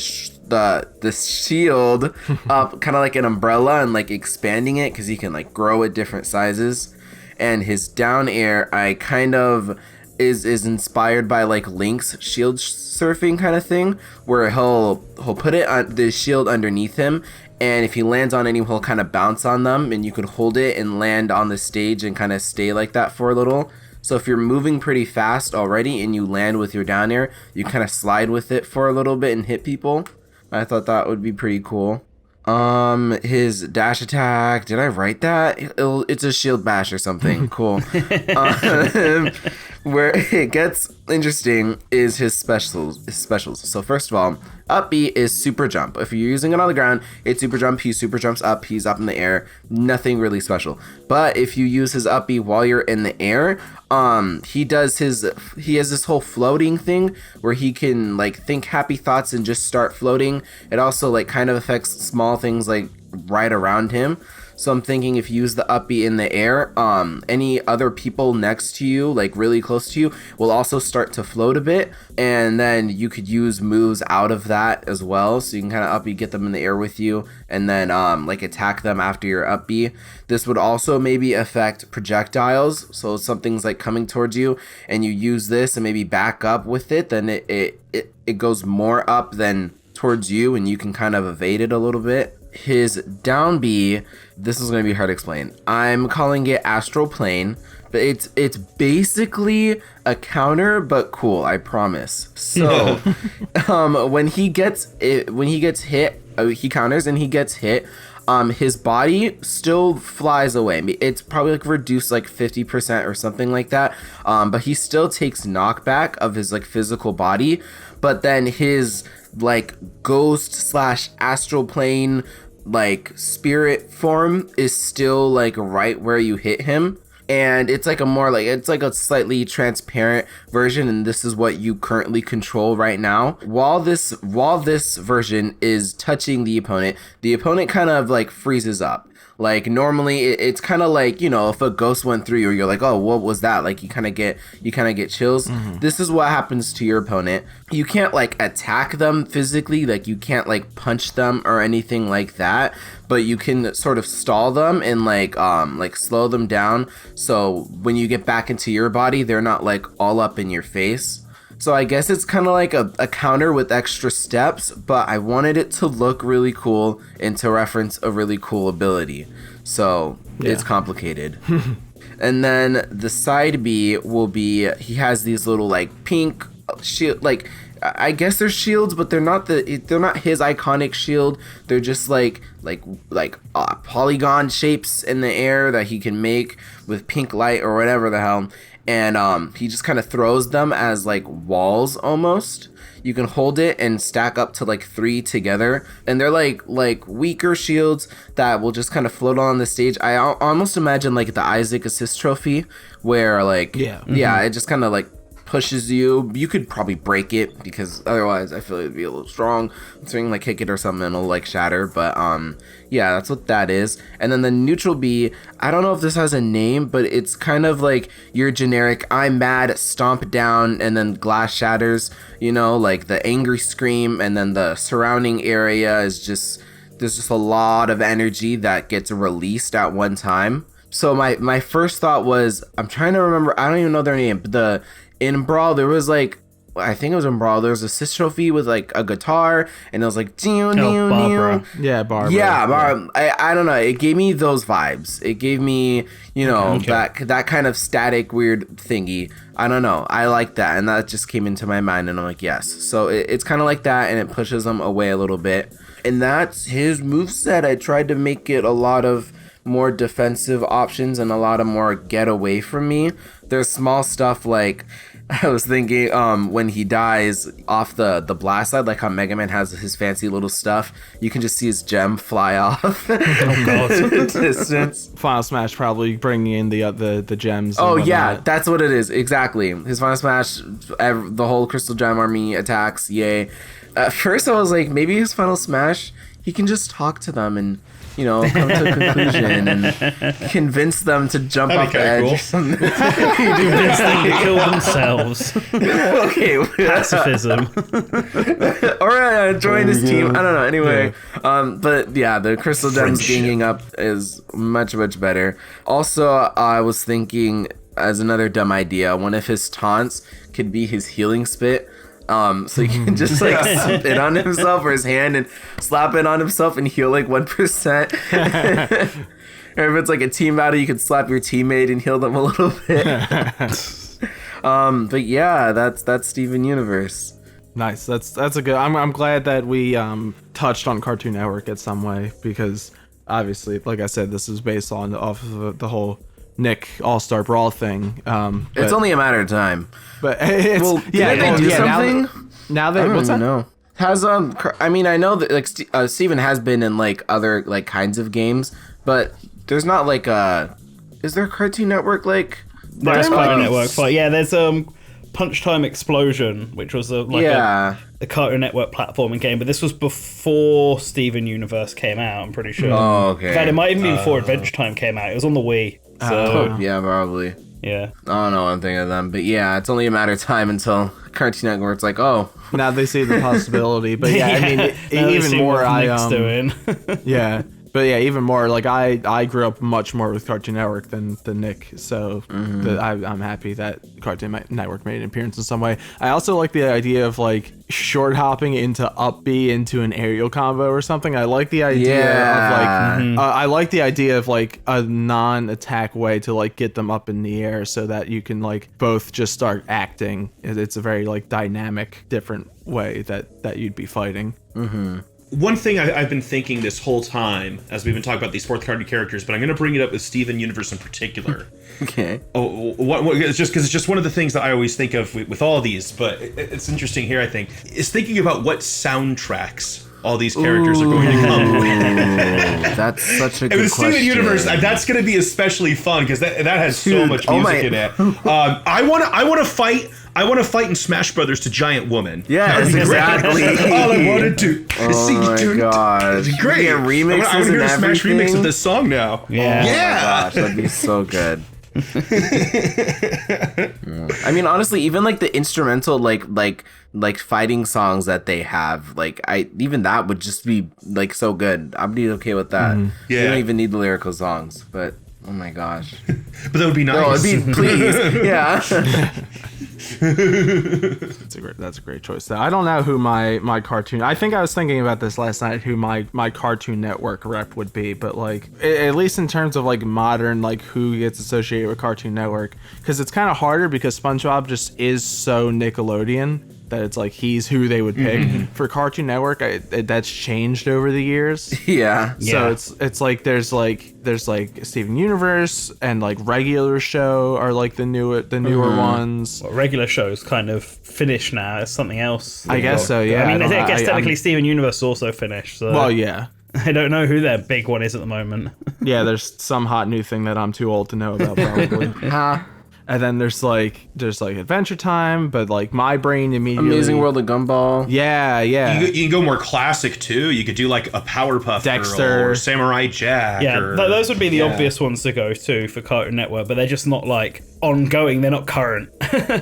shield up kind of like an umbrella and like expanding it, because he can like grow at different sizes. And his down air, I kind of is inspired by like Link's shield surfing kind of thing, where he'll put it on the shield underneath him, and if he lands on any, he'll kind of bounce on them, and you could hold it and land on the stage and kind of stay like that for a little. So if you're moving pretty fast already and you land with your down air, you kind of slide with it for a little bit and hit people. I thought that would be pretty cool. His dash attack, did I write that? It's a shield bash or something. Cool. Where it gets interesting is his specials. So first of all, up B is super jump. If you're using it on the ground, it's super jump. He super jumps up. He's up in the air. Nothing really special. But if you use his up B while you're in the air, he has this whole floating thing where he can like think happy thoughts and just start floating. It also like kind of affects small things like right around him. So I'm thinking if you use the up B in the air, any other people next to you, like really close to you, will also start to float a bit. And then you could use moves out of that as well. So you can kind of up B, get them in the air with you, and then like attack them after your up B. This would also maybe affect projectiles. So something's like coming towards you and you use this and maybe back up with it, then it goes more up than towards you, and you can kind of evade it a little bit. His down B, this is going to be hard to explain. I'm calling it Astral Plane, but it's basically a counter, but cool, I promise. So when he gets hit, he counters and he gets hit. His body still flies away. It's probably like reduced like 50% or something like that. But he still takes knockback of his like physical body. But then his like ghost / astral plane like spirit form is still like right where you hit him. And it's like it's like a slightly transparent version, and this is what you currently control right now. While this version is touching the opponent kind of like freezes up. Like normally it's kind of like, if a ghost went through you, you're like, oh, what was that? Like you kind of get chills. Mm-hmm. This is what happens to your opponent. You can't like attack them physically, like you can't like punch them or anything like that, but you can sort of stall them and like slow them down. So when you get back into your body, they're not like all up in your face. So I guess it's kind of like a counter with extra steps, but I wanted it to look really cool and to reference a really cool ability. So It's complicated. And then the side B will be, he has these little like pink shield, like I guess they're shields, but they're not his iconic shield. They're just like polygon shapes in the air that he can make with pink light or whatever the hell. And he just kind of throws them as like walls almost. You can hold it and stack up to like 3 together, and they're like weaker shields that will just kind of float on the stage. I almost imagine like the Isaac Assist Trophy, where like it just kind of like pushes you. You could probably break it because otherwise I feel it'd be a little strong. So you can like kick it or something and it'll like shatter. But yeah, that's what that is. And then the neutral B, I don't know if this has a name, but it's kind of like your generic I'm mad, stomp down, and then glass shatters, you know, like the angry scream, and then the surrounding area is just, there's just a lot of energy that gets released at one time. So my first thought was, I'm trying to remember, I don't even know their name, but in Brawl, there was like, I think it was in Brawl, there was a assist trophy with like a guitar, and it was like, Barbara. Yeah, Barbara. Yeah, Barbara. I don't know. It gave me those vibes. It gave me, you know, that kind of static weird thingy. I don't know. I like that, and that just came into my mind, and I'm like, yes. So it's kind of like that, and it pushes them away a little bit. And that's his moveset. I tried to make it a lot of more defensive options and a lot of more get away from me. There's small stuff like, I was thinking when he dies off the blast side, like how Mega Man has his fancy little stuff, you can just see his gem fly off in the distance. Final Smash probably bringing in the gems. Oh yeah, that's what it is, exactly. His Final Smash, the whole Crystal Gem army attacks, yay. At first I was like, maybe his Final Smash, he can just talk to them and, you know, come to a conclusion and convince them to jump off the edge. Cool. Or something. Convince them to kill themselves. Okay. Pacifism. Or join his team. I don't know. Anyway, but yeah, the Crystal Gems ganging up is much, much better. Also, I was thinking, as another dumb idea, one of his taunts could be his healing spit. So he can just like spit on himself or his hand and slap it on himself and heal like 1%. Or if it's like a team battle, you could slap your teammate and heal them a little bit. But yeah, that's Steven Universe. Nice. That's a good. I'm glad that we touched on Cartoon Network in some way, because obviously, like I said, this is based off of the whole Nick All-Star Brawl thing. It's only a matter of time. But it's, well, yeah, they do something. Now that, what's that? No. Has I mean, I know that like Steven has been in like other like kinds of games, but there's not like is there a Cartoon Network like? There's Cartoon Network. But yeah, there's Punch Time Explosion, which was a Cartoon Network platforming game, but this was before Steven Universe came out. I'm pretty sure. Oh, okay. In fact, it might even be before Adventure Time came out. It was on the Wii. So yeah, probably. Yeah. I don't know what I'm thinking of them, but yeah, it's only a matter of time until Cartoon Network's like, oh. Now they see the possibility, but yeah, I mean, even more. Doing. Yeah. But yeah, even more, like I grew up much more with Cartoon Network than Nick, so I'm happy that Cartoon Network made an appearance in some way. I also like the idea of like short hopping into up B into an aerial combo or something. I like the idea of like I like the idea of like a non-attack way to like get them up in the air so that you can like both just start acting. It's a very like dynamic, different way that you'd be fighting. One thing I've been thinking this whole time, as we've been talking about these fourth party characters, but I'm going to bring it up with Steven Universe in particular. Okay. It's just because it's just one of the things that I always think of with all these, but it's interesting here, I think, is thinking about what soundtracks all these characters are going to come with. That's such a good question. Steven Universe, that's going to be especially fun because that has so much music in it. I want to fight in Smash Brothers to Giant Woman. Yes, exactly. All I want to do is see you do it. Gosh. It's great. Yeah, remixes I want to hear a Smash everything. remix of this song now. Yeah. Oh my gosh, that'd be so good. I mean, honestly, even like the instrumental, like fighting songs that they have, like even that would just be like so good. I'd be okay with that. Yeah. You don't even need the lyrical songs, but oh my gosh. But that would be nice. No, it'd be please. Yeah. That's a great choice. I don't know who my cartoon. I think I was thinking about this last night. Who my Cartoon Network rep would be, but like at least in terms of like modern, like who gets associated with Cartoon Network, because it's kind of harder because SpongeBob just is so Nickelodeon that it's like he's who they would pick. For Cartoon Network. That's changed over the years. Yeah. So it's like there's like Steven Universe and like regular show are like the newer ones. Well, regular show's kind of finished now. It's something else. I guess so. Yeah. I mean, I guess technically Steven Universe is also finished. So well, yeah. I don't know who their big one is at the moment. Yeah, there's some hot new thing that I'm too old to know about, probably. And then there's like Adventure Time, but like my brain immediately Amazing World of Gumball. Yeah. You can go more classic too. You could do like a Powerpuff Dexter. Girl or Samurai Jack. Yeah, or, those would be the obvious ones to go to for Cartoon Network, but they're just not like ongoing. They're not current.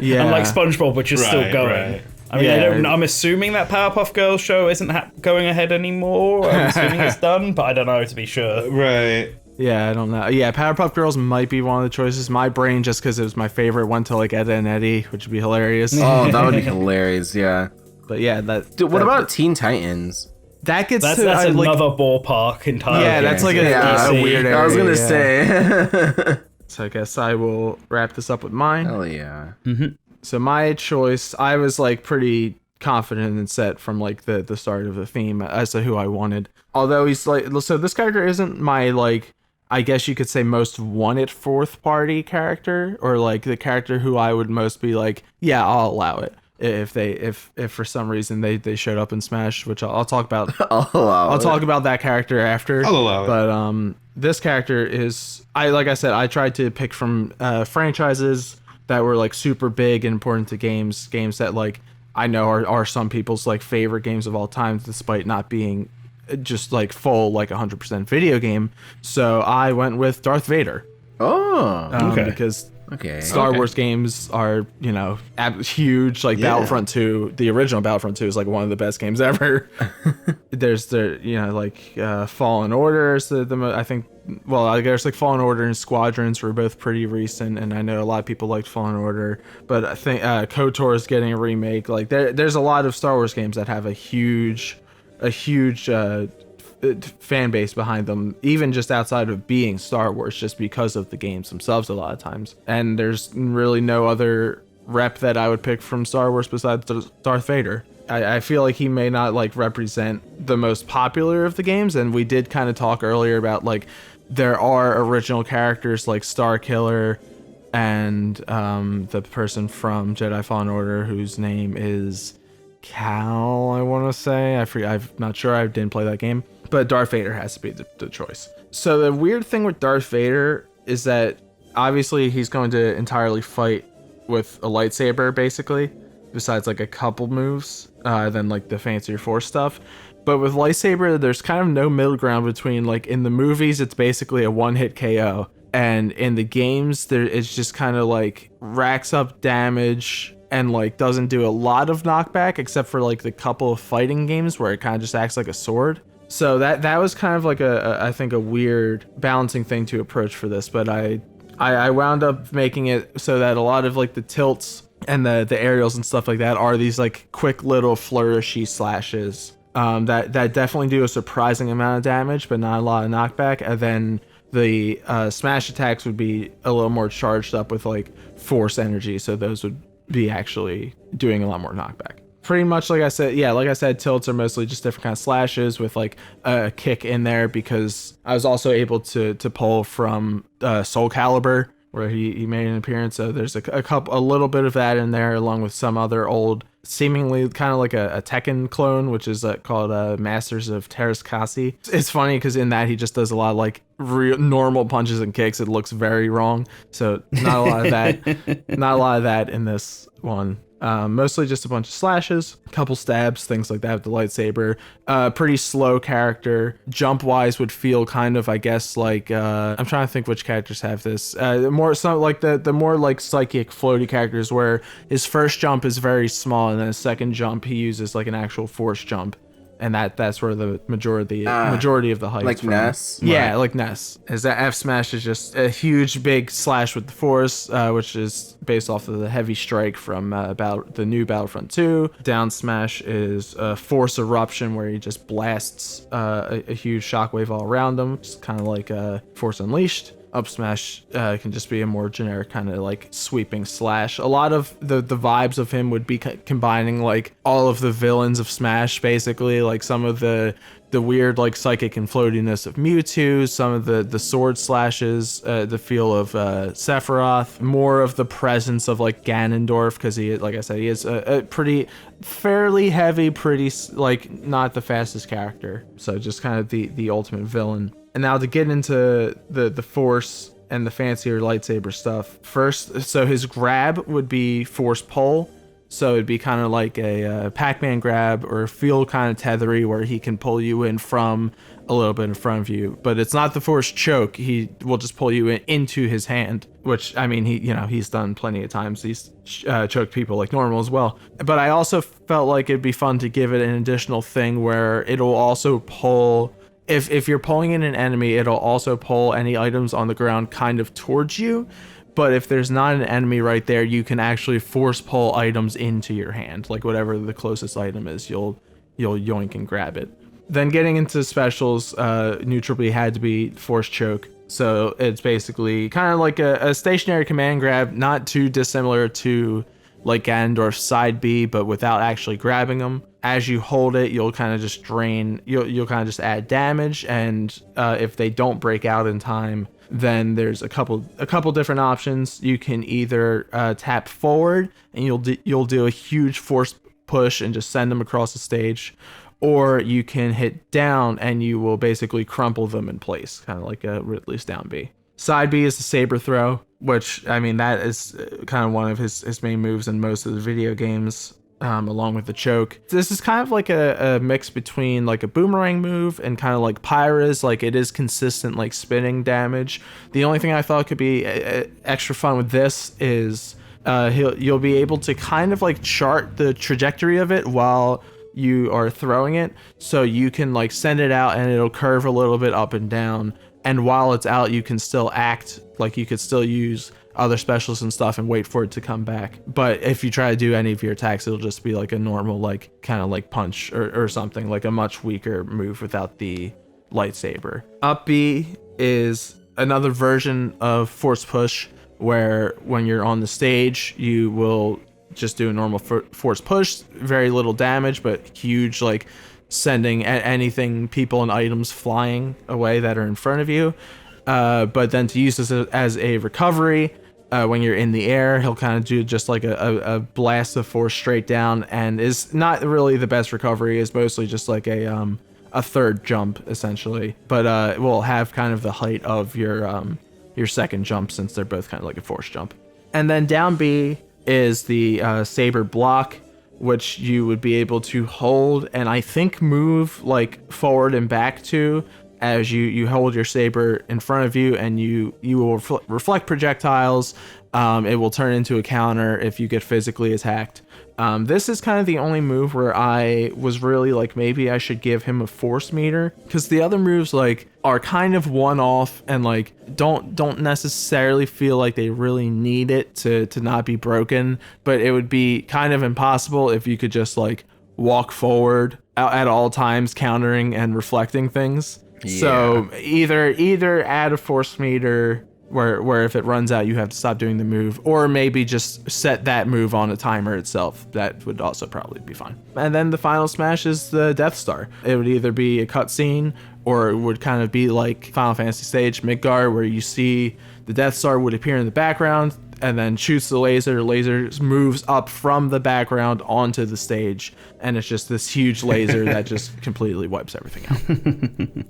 Yeah. Unlike SpongeBob, which is still Right, going. right. I mean, Yeah. I'm assuming that Powerpuff Girls show isn't going ahead anymore. I'm assuming it's done, but I don't know to be sure. Right. Yeah, I don't know. Yeah, Powerpuff Girls might be one of the choices. My brain, just because it was my favorite, went to like Ed and Eddie, which would be hilarious. Oh, that would be hilarious. Yeah. But yeah, that. Dude, what about Teen Titans? that? Gets That's to another like, ballpark entirely. Yeah, that's like a DC. weird area. I was gonna yeah. say. So I guess I will wrap this up with mine. Hell yeah. So my choice, I was like pretty confident and set from like the start of the theme as to who I wanted. Although he's like, so this character isn't my like, I guess you could say most wanted fourth party character, or like the character who I would most be like, yeah, I'll allow it if for some reason they showed up in Smash, which I'll talk about. I'll talk about that character after. I'll allow it. But this character is, like I said, I tried to pick from franchises that were like super big and important to games that like I know are some people's like favorite games of all time, despite not being just like full like 100% video game. So I went with Darth Vader. Oh. Okay. Because Okay. Star Wars games are, you know, huge. Like Battlefront 2, the original Battlefront 2 is like one of the best games ever. There's the, you know, like Fallen Order is I think, well, I guess like Fallen Order and Squadrons were both pretty recent, and I know a lot of people liked Fallen Order, but I think KOTOR is getting a remake. Like there's a lot of Star Wars games that have a huge fan base behind them, even just outside of being Star Wars, just because of the games themselves a lot of times. And there's really no other rep that I would pick from Star Wars besides Darth Vader. I feel like he may not like represent the most popular of the games, and we did kind of talk earlier about like there are original characters like Star Killer and the person from Jedi Fallen Order whose name is Cal, I want to say. I'm not sure. I didn't play that game. But Darth Vader has to be the choice. So the weird thing with Darth Vader is that obviously he's going to entirely fight with a lightsaber, basically, besides like a couple moves, then like the fancier Force stuff. But with lightsaber, there's kind of no middle ground between, like, in the movies, it's basically a one-hit KO. And in the games, it's just kind of like racks up damage and like doesn't do a lot of knockback, except for like the couple of fighting games where it kind of just acts like a sword. So that was kind of like I think a weird balancing thing to approach for this, but I wound up making it so that a lot of like the tilts and the aerials and stuff like that are these like quick little flourishy slashes that definitely do a surprising amount of damage, but not a lot of knockback. And then the smash attacks would be a little more charged up with like force energy, so those would be actually doing a lot more knockback. Pretty much like I said, tilts are mostly just different kind of slashes with like a kick in there, because I was also able to pull from Soul Calibur, where he made an appearance. So there's a little bit of that in there, along with some other old, seemingly kind of like a Tekken clone, which is called Masters of Terraskasi. It's funny because in that he just does a lot of like real normal punches and kicks. It looks very wrong, so not a lot of that in this one. Mostly just a bunch of slashes, a couple stabs, things like that with the lightsaber. Pretty slow character. Jump wise would feel kind of, I guess, like I'm trying to think which characters have this. More some like the more like psychic floaty characters, where his first jump is very small, and then his second jump he uses like an actual force jump. And that's where the majority of the height like is from. Ness? Yeah, like Ness. As that F smash is just a huge big slash with the force, which is based off of the heavy strike from the new Battlefront 2. Down smash is force eruption, where he just blasts a huge shockwave all around him, just kind of like Force Unleashed. Up smash can just be a more generic kind of like sweeping slash. A lot of the vibes of him would be combining like all of the villains of Smash, basically, like some of the weird like psychic and floatiness of Mewtwo, some of the sword slashes, the feel of Sephiroth, more of the presence of like Ganondorf, because he, like I said, he is a pretty fairly heavy, pretty like not the fastest character, so just kind of the ultimate villain. And now to get into the Force, and the fancier lightsaber stuff. First, so his grab would be force pull. So it'd be kind of like a Pac-Man grab or feel kind of tethery where he can pull you in from a little bit in front of you. But it's not the force choke. He will just pull you into his hand, which, I mean, he's done plenty of times. He's choked people like normal as well. But I also felt like it'd be fun to give it an additional thing where it'll also pull... If you're pulling in an enemy, it'll also pull any items on the ground kind of towards you. But if there's not an enemy right there, you can actually force pull items into your hand. Like whatever the closest item is, you'll yoink and grab it. Then getting into specials, neutral B had to be force choke. So it's basically kind of like a stationary command grab, not too dissimilar to like Ganondorf's side B, but without actually grabbing them. As you hold it, you'll kind of just drain, you'll kind of just add damage. And if they don't break out in time, then there's a couple different options. You can either tap forward and you'll do a huge force push and just send them across the stage, or you can hit down and you will basically crumple them in place, kind of like a Ridley's down B. Side B is the saber throw, which, I mean, that is kind of one of his main moves in most of the video games. Along with the choke. This is kind of like a mix between like a boomerang move and kind of like Pyra's. Like it is consistent like spinning damage. The only thing I thought could be extra fun with this is you'll be able to kind of like chart the trajectory of it while you are throwing it, so you can like send it out and it'll curve a little bit up and down, and while it's out you can still act like you could still use other specials and stuff and wait for it to come back. But if you try to do any of your attacks, it'll just be like a normal like kind of like punch or something, like a much weaker move without the lightsaber. Up B is another version of force push, where when you're on the stage you will just do a normal force push, very little damage but huge, like sending anything, people and items flying away that are in front of you. But then to use this as a recovery, when you're in the air, he'll kind of do just like a blast of force straight down, and is not really the best recovery. Is mostly just like a third jump essentially, but it will have kind of the height of your second jump, since they're both kind of like a force jump. And then down B is the saber block, which you would be able to hold and I think move like forward and back to, as you hold your saber in front of you, and you will reflect projectiles. It will turn into a counter if you get physically attacked. This is kind of the only move where I was really like, maybe I should give him a force meter, because the other moves like are kind of one-off and like don't necessarily feel like they really need it to not be broken, but it would be kind of impossible if you could just like walk forward at all times, countering and reflecting things. Yeah. So either add a force meter where if it runs out you have to stop doing the move, or maybe just set that move on a timer itself. That would also probably be fine. And then the final smash is the Death Star. It would either be a cutscene, or it would kind of be like Final Fantasy Stage Midgar, where you see the Death Star would appear in the background and then shoots the laser. Laser moves up from the background onto the stage, and it's just this huge laser that just completely wipes everything out.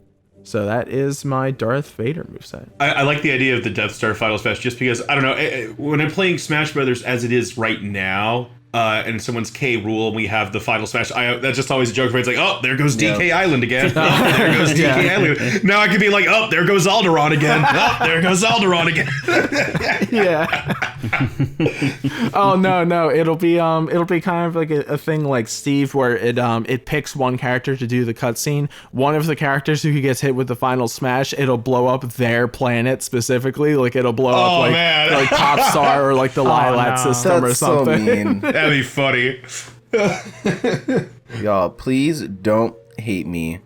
So that is my Darth Vader moveset. I like the idea of the Death Star Final Smash, just because, I don't know, when I'm playing Smash Brothers as it is right now, and someone's K rule and we have the Final Smash, that's just always a joke where it's like, oh, there goes DK Island again. Oh, there goes DK Island. Now I could be like, oh, there goes Alderaan again. Oh, there goes Alderaan again. Yeah. Oh no, it'll be kind of like a thing like Steve, where it picks one character to do the cutscene. One of the characters who gets hit with the Final Smash, it'll blow up their planet specifically. Like it'll blow up like Top Star or like the Lilat system. That's or something. So mean. That'd be funny. Y'all, please don't hate me,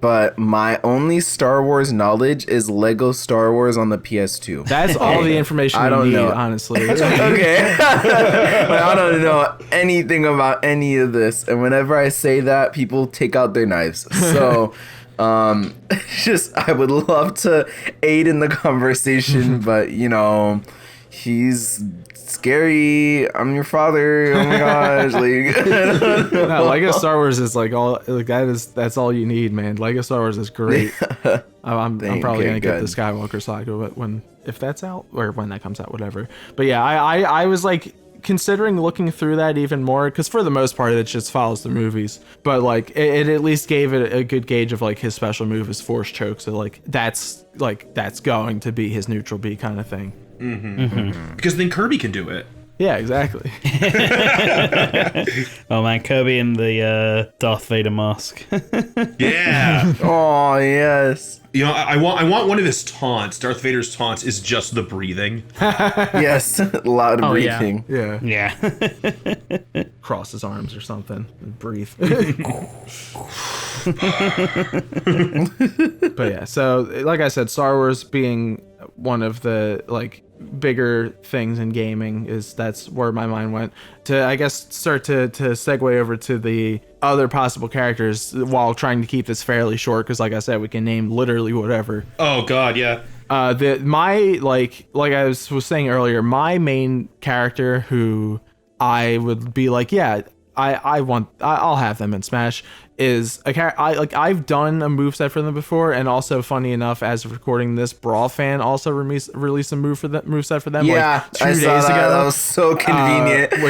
but my only Star Wars knowledge is Lego Star Wars on the PS2. That's all the information I don't need, honestly. Okay. But I don't know anything about any of this, and whenever I say that, people take out their knives. So just I would love to aid in the conversation, but he's scary. I'm your father. Oh my gosh! No, Lego Star Wars is like all like that's all you need, man. Lego Star Wars is great. I'm probably gonna get the Skywalker saga when if that's out or when that comes out, whatever. But yeah, I was like considering looking through that even more, because for the most part it just follows the movies, but like it at least gave it a good gauge of like his special move is force choke, so like that's going to be his neutral B kind of thing. Because then Kirby can do it. Yeah, exactly. Oh man, Kirby in the Darth Vader mask. Yeah. Oh yes. You know, I want one of his taunts. Darth Vader's taunts is just the breathing. Yes. Loud breathing. Yeah. Yeah. Cross his arms or something and breathe. But yeah, so like I said, Star Wars being one of the like bigger things in gaming, that's where my mind went to, I guess, start to segue over to the other possible characters while trying to keep this fairly short, because like I said, we can name literally whatever. Oh god, yeah. Like I was saying earlier, my main character who I would be like, yeah, I'll have them in Smash is a character. I've done a moveset for them before, and also funny enough, as of recording this, Brawl Fan also released a moveset for them. Yeah, like 2 I days saw that. ago. That was so convenient.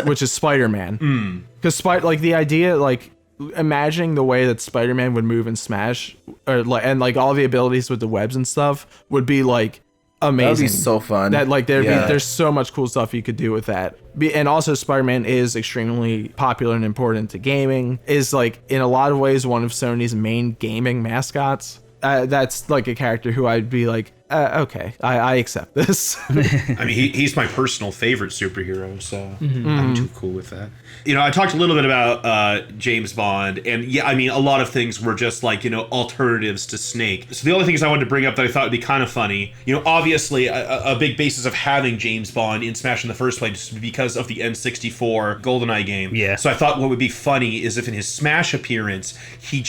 Which is Spider-Man. Because the idea, like imagining the way that Spider-Man would move in Smash, or like, and like all the abilities with the webs and stuff would be like amazing. That'd be so fun. That like there's so much cool stuff you could do with that. And also Spider-Man is extremely popular and important to gaming, is like in a lot of ways one of Sony's main gaming mascots. That's like a character who I'd be like, okay, I accept this. I mean, he's my personal favorite superhero, so I'm too cool with that. You know, I talked a little bit about James Bond, and yeah, I mean, a lot of things were just like, you know, alternatives to Snake. So the only things I wanted to bring up that I thought would be kind of funny, you know, obviously a big basis of having James Bond in Smash in the first place is because of the N64 GoldenEye game. Yeah. So I thought what would be funny is if in his Smash appearance, he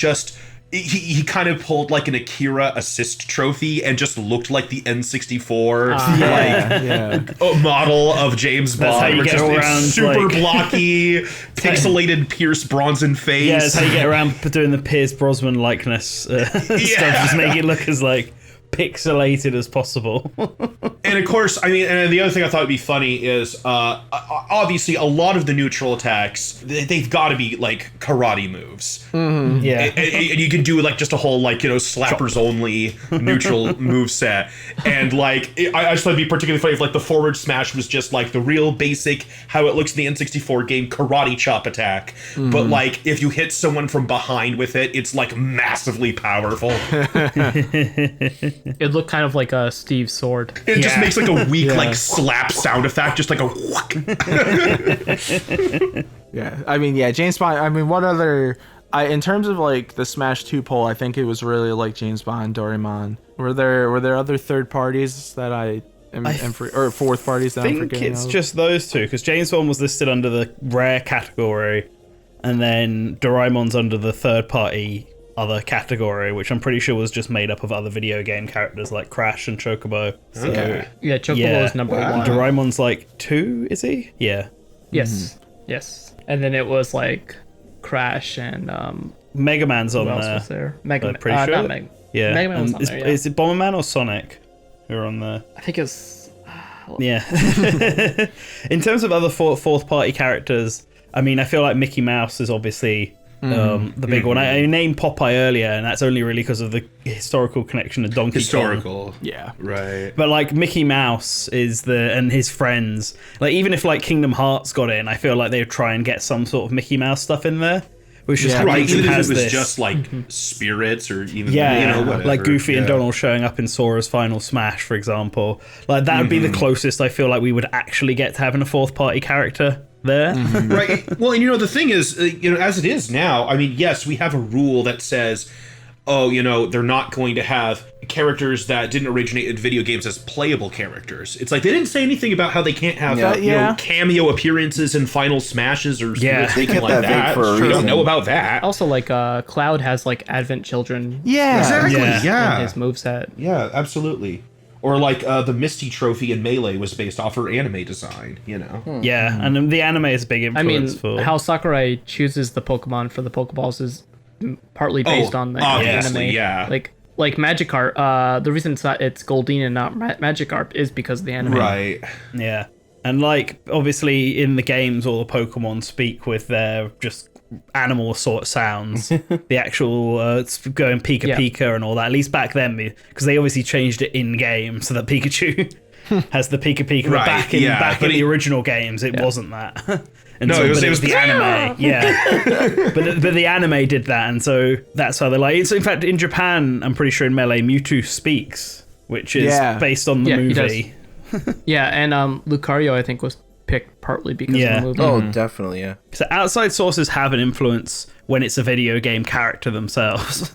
kind of pulled like an Akira assist trophy and just looked like the N64 model of James Bond. That's how you get around, super like, blocky, pixelated Pierce Bronson face. Yeah, that's how you get around doing the Pierce Brosnan likeness stuff. Just make it look as like pixelated as possible. And of course, I mean, and the other thing I thought would be funny is obviously a lot of the neutral attacks, they've got to be like karate moves. Yeah. And you can do like just a whole like, you know, slappers only neutral move set. And like, I just thought it'd be particularly funny if like the forward smash was just like the real basic, how it looks in the N64 game, karate chop attack. But like, if you hit someone from behind with it, it's like massively powerful. It looked kind of like a Steve's sword. It just makes like a weak like slap sound effect, just like a whack. Yeah, I mean, yeah, James Bond. I mean, what other? In terms of like the Smash 2 poll, I think it was really like James Bond, Doraemon. Were there other third parties that or fourth parties that I'm forgetting? I think it's of? just those two, because James Bond was listed under the rare category, and then Doraemon's under the third party other category, which I'm pretty sure was just made up of other video game characters like Crash and Chocobo. So, Okay. Yeah, Chocobo is number one. Doraemon's like 2, is he? Yeah. Yes. Yes. And then it was like Crash and Mega Man's on who else there. was there? Mega Man. Pretty sure. Not Mega. Yeah. Mega Man was And on there, yeah. Is it Bomberman or Sonic who are on there? I think it's Yeah. In terms of other fourth party characters, I mean, I feel like Mickey Mouse is obviously the big one. I named Popeye earlier, and that's only really because of the historical connection to Donkey Kong. Yeah. Right. But like Mickey Mouse and his friends, like even if like Kingdom Hearts got in, I feel like they would try and get some sort of Mickey Mouse stuff in there, which just Right, even if it has was this. just like spirits or even, Yeah, you know, whatever. like Goofy and Yeah. Donald showing up in Sora's final Smash, for example. Like that would be the closest I feel like we would actually get to having a fourth party character there. Right. Well, and you know, the thing is, you know, as it is now, I mean, yes, we have a rule that says, oh, you know, they're not going to have characters that didn't originate in video games as playable characters. It's like they didn't say anything about how they can't have you know, cameo appearances in final smashes or Yeah. anything kept like that vague that. for a We don't reason. know about that. also like Cloud has like Advent Children. Yeah. Exactly. Yeah. In his moveset. Yeah, absolutely. Or like the Misty trophy in Melee was based off her anime design, you know. Yeah, and the anime is a big I mean, influence for. how Sakurai chooses the Pokemon for the Pokeballs is partly based on the obviously, anime. yeah. Like like Magikarp, the reason it's Goldeen and not Magikarp is because of the anime. Right. Yeah. And like obviously in the games all the Pokemon speak with their just animal sort of sounds. The actual going Pika Pika and all that, at least back then, because they obviously changed it in game so that Pikachu has the Pika Pika. Right, Back in the original games it wasn't that. And no, so, it was the anime. Yeah. but the anime did that, and so that's how they like it. So in fact in Japan I'm pretty sure in Melee Mewtwo speaks, which is based on the movie. Yeah, and Lucario I think was picked partly because of the movie. Oh, definitely, yeah. So outside sources have an influence when it's a video game character themselves.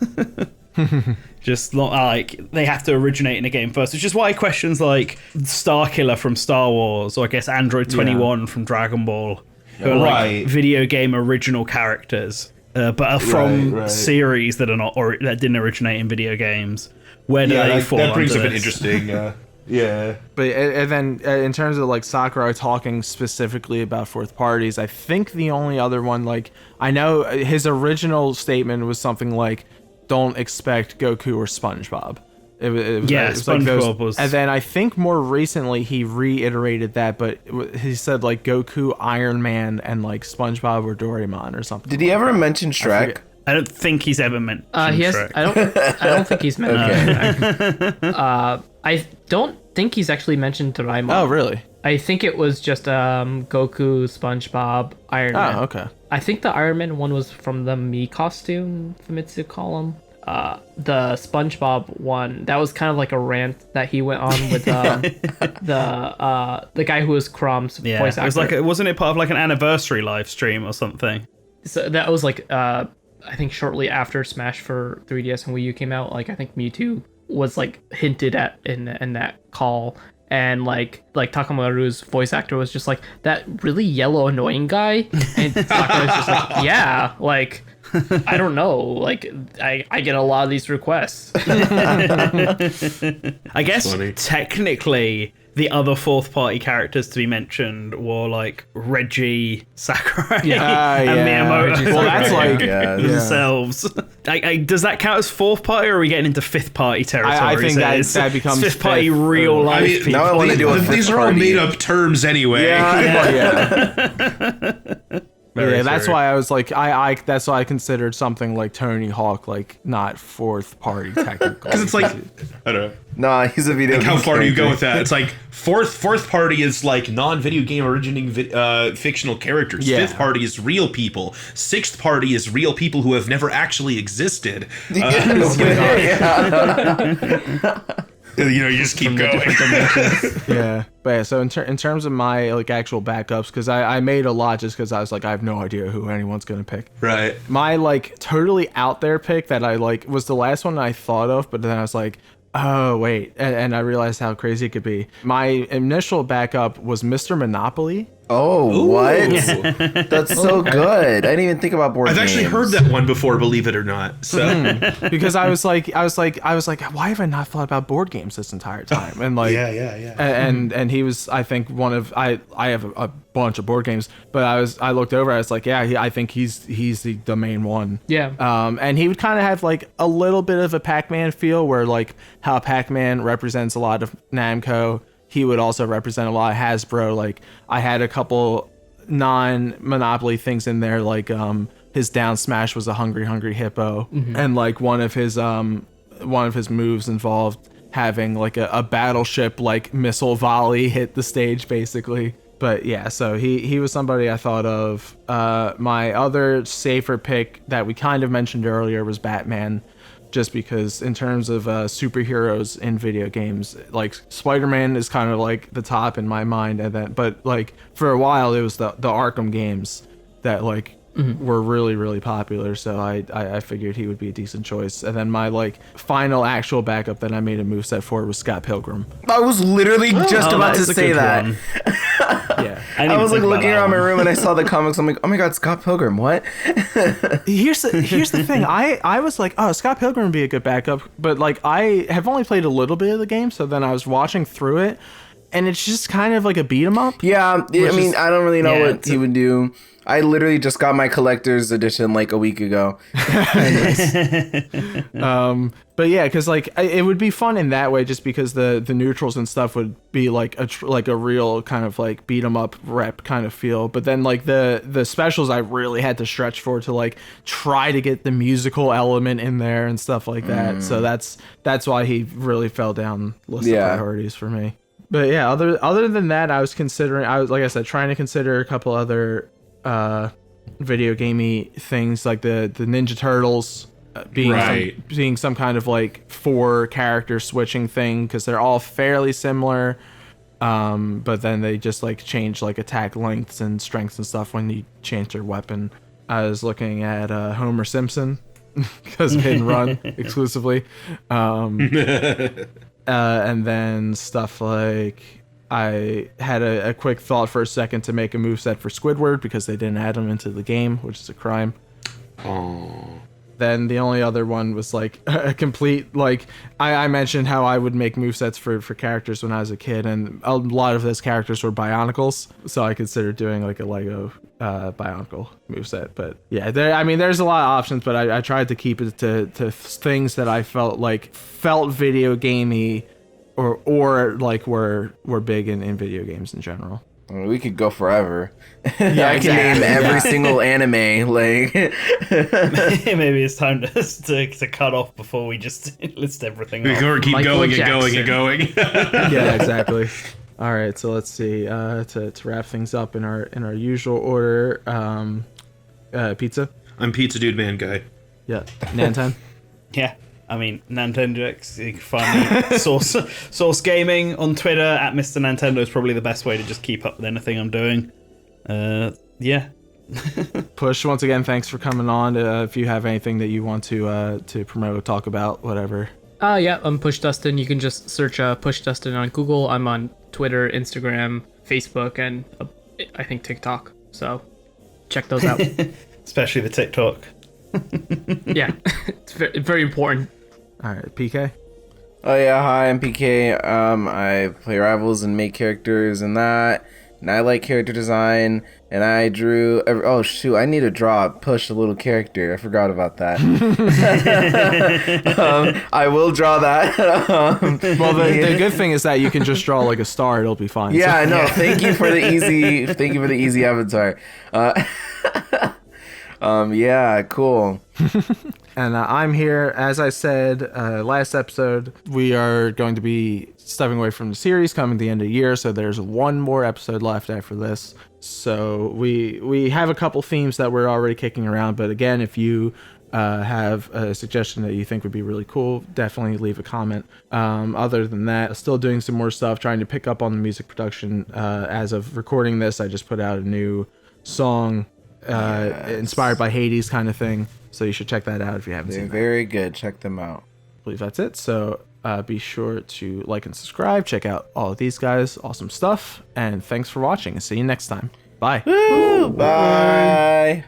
Just not like they have to originate in a game first, which is why questions like Starkiller from Star Wars, or I guess Android 21 from Dragon Ball, who are like video game original characters, but are from series that are not or that didn't originate in video games. Where do they fall? That brings under up an this? interesting. Yeah. But and then in terms of like Sakurai talking specifically about fourth parties, I think the only other one, like, I know his original statement was something like, don't expect Goku or SpongeBob. It was like those, was... And then I think more recently he reiterated that, but he said like Goku, Iron Man, and like SpongeBob or Doraemon or something. Did he ever mention Shrek? I don't think he's ever meant. He has. Shrek. I don't think he's meant. I don't think he's actually mentioned Doraemon. Oh, really? I think it was just Goku, SpongeBob, Iron Man. Oh, okay. I think the Iron Man one was from the Mii costume, Famitsu column. The SpongeBob one, that was kind of like a rant that he went on with the guy who was Crumb's voice actor. It was like, wasn't it part of like an anniversary live stream or something? So that was like I think shortly after Smash for 3DS and Wii U came out. Like I think Mewtwo was like hinted at in that call. And like Takamaru's voice actor was just like, that really yellow annoying guy, and Sakurai was just like, yeah, like I don't know, like I get a lot of these requests. I guess technically the other fourth party characters to be mentioned were like Reggie, Sakurai, and Miyamoto. Well, that's like themselves. Does that count as fourth party, or are we getting into fifth party territory? I think that becomes fifth party real life. people. Now I want to do these are all made up terms anyway. Yeah, that's why I was like, that's why I considered something like Tony Hawk like not fourth party technically. Because it's like, I don't know. Nah, he's a video game. How far do you go with that? It's like fourth party is like non-video game originating fictional characters. Yeah. Fifth party is real people. Sixth party is real people who have never actually existed. You just keep going. Yeah, but yeah, so in terms of my like actual backups, because I made a lot just because I was like, I have no idea who anyone's gonna pick. Right. My like totally out there pick that I like was the last one I thought of, but then I was like, oh wait, and I realized how crazy it could be. My initial backup was Mr. Monopoly. Oh, what? That's so good. I didn't even think about board games. I've actually heard that one before, believe it or not. So because I was like, why have I not thought about board games this entire time? And like, yeah. And he was, I think, one of I have a bunch of board games, but I looked over, I was like, I think he's the main one. Yeah. And he would kind of have like a little bit of a Pac-Man feel, where like how Pac-Man represents a lot of Namco, he would also represent a lot of Hasbro. Like I had a couple non-Monopoly things in there, like his down smash was a hungry hippo, and like one of his moves involved having like a battleship like missile volley hit the stage basically. But yeah, so he was somebody I thought of. My other safer pick that we kind of mentioned earlier was Batman, just because in terms of superheroes in video games, like Spider-Man is kind of like the top in my mind, and then but like for a while it was the Arkham games that like were really popular, so I figured he would be a decent choice. And then my like final actual backup that I made a moveset for was Scott Pilgrim. I was literally just about to say that. Yeah, I was like looking around my room and I saw the comics. I'm like, oh my god, Scott Pilgrim, what? Here's the thing. I was like, oh, Scott Pilgrim would be a good backup, but like I have only played a little bit of the game, so then I was watching through it, and it's just kind of like a beat 'em up. Yeah, I mean, I don't really know what he would do. I literally just got my collector's edition like a week ago. But yeah, because like it would be fun in that way, just because the neutrals and stuff would be like a real kind of like beat 'em up rep kind of feel. But then like the specials, I really had to stretch for to like try to get the musical element in there and stuff like that. So that's why he really fell down list of priorities for me. But yeah, other than that, I was like I said, trying to consider a couple other video gamey things, like the Ninja Turtles being some kind of like 4 character switching thing, because they're all fairly similar, but then they just like change like attack lengths and strengths and stuff when you change their weapon. I was looking at Homer Simpson because hit and run exclusively, and then stuff like I had a quick thought for a second to make a moveset for Squidward because they didn't add him into the game, which is a crime. Oh. Then the only other one was like a complete, like I mentioned how I would make movesets for characters when I was a kid, and a lot of those characters were Bionicles, so I considered doing like a Lego Bionicle moveset. But yeah, there's a lot of options, but I tried to keep it to things that I felt video gamey or like were big in video games in general. I mean, we could go forever. Yeah, I can name every single anime. Like, maybe it's time to cut off before we just list everything. We off. keep Michael going Jackson. and going and going. Yeah, exactly. All right, so let's see. To wrap things up in our usual order, pizza. I'm PizzaDudeManGuy. Yeah, Nanten. Yeah. I mean, NantenJex, you can find me Source Gaming on Twitter at Mr. Nintendo is probably the best way to just keep up with anything I'm doing. Yeah. Push, once again, thanks for coming on. If you have anything that you want to promote, talk about, whatever. Yeah, I'm PushDustIn. You can just search PushDustIn on Google. I'm on Twitter, Instagram, Facebook, and I think TikTok. So check those out. Especially the TikTok. Yeah, it's very, very important. All right, PK. oh yeah, hi, I'm PK. I play Rivals and make characters and that. And I like character design. And I drew. Oh shoot, I need to draw Push a little character. I forgot about that. I will draw that. Well, the good thing is that you can just draw like a star; it'll be fine. Yeah, So- I know. Thank you for the easy. Thank you for the easy avatar. Yeah, cool. And I'm here, as I said last episode, we are going to be stepping away from the series coming to the end of the year, so there's one more episode left after this. So we have a couple themes that we're already kicking around, but again, if you have a suggestion that you think would be really cool, definitely leave a comment. Other than that, still doing some more stuff, trying to pick up on the music production. As of recording this, I just put out a new song inspired by Hades kind of thing, so you should check that out if you haven't They're seen that. very good. Check them out. I believe that's it. So be sure to like and subscribe, check out all of these guys, awesome stuff, and thanks for watching, and see you next time. Bye. Bye.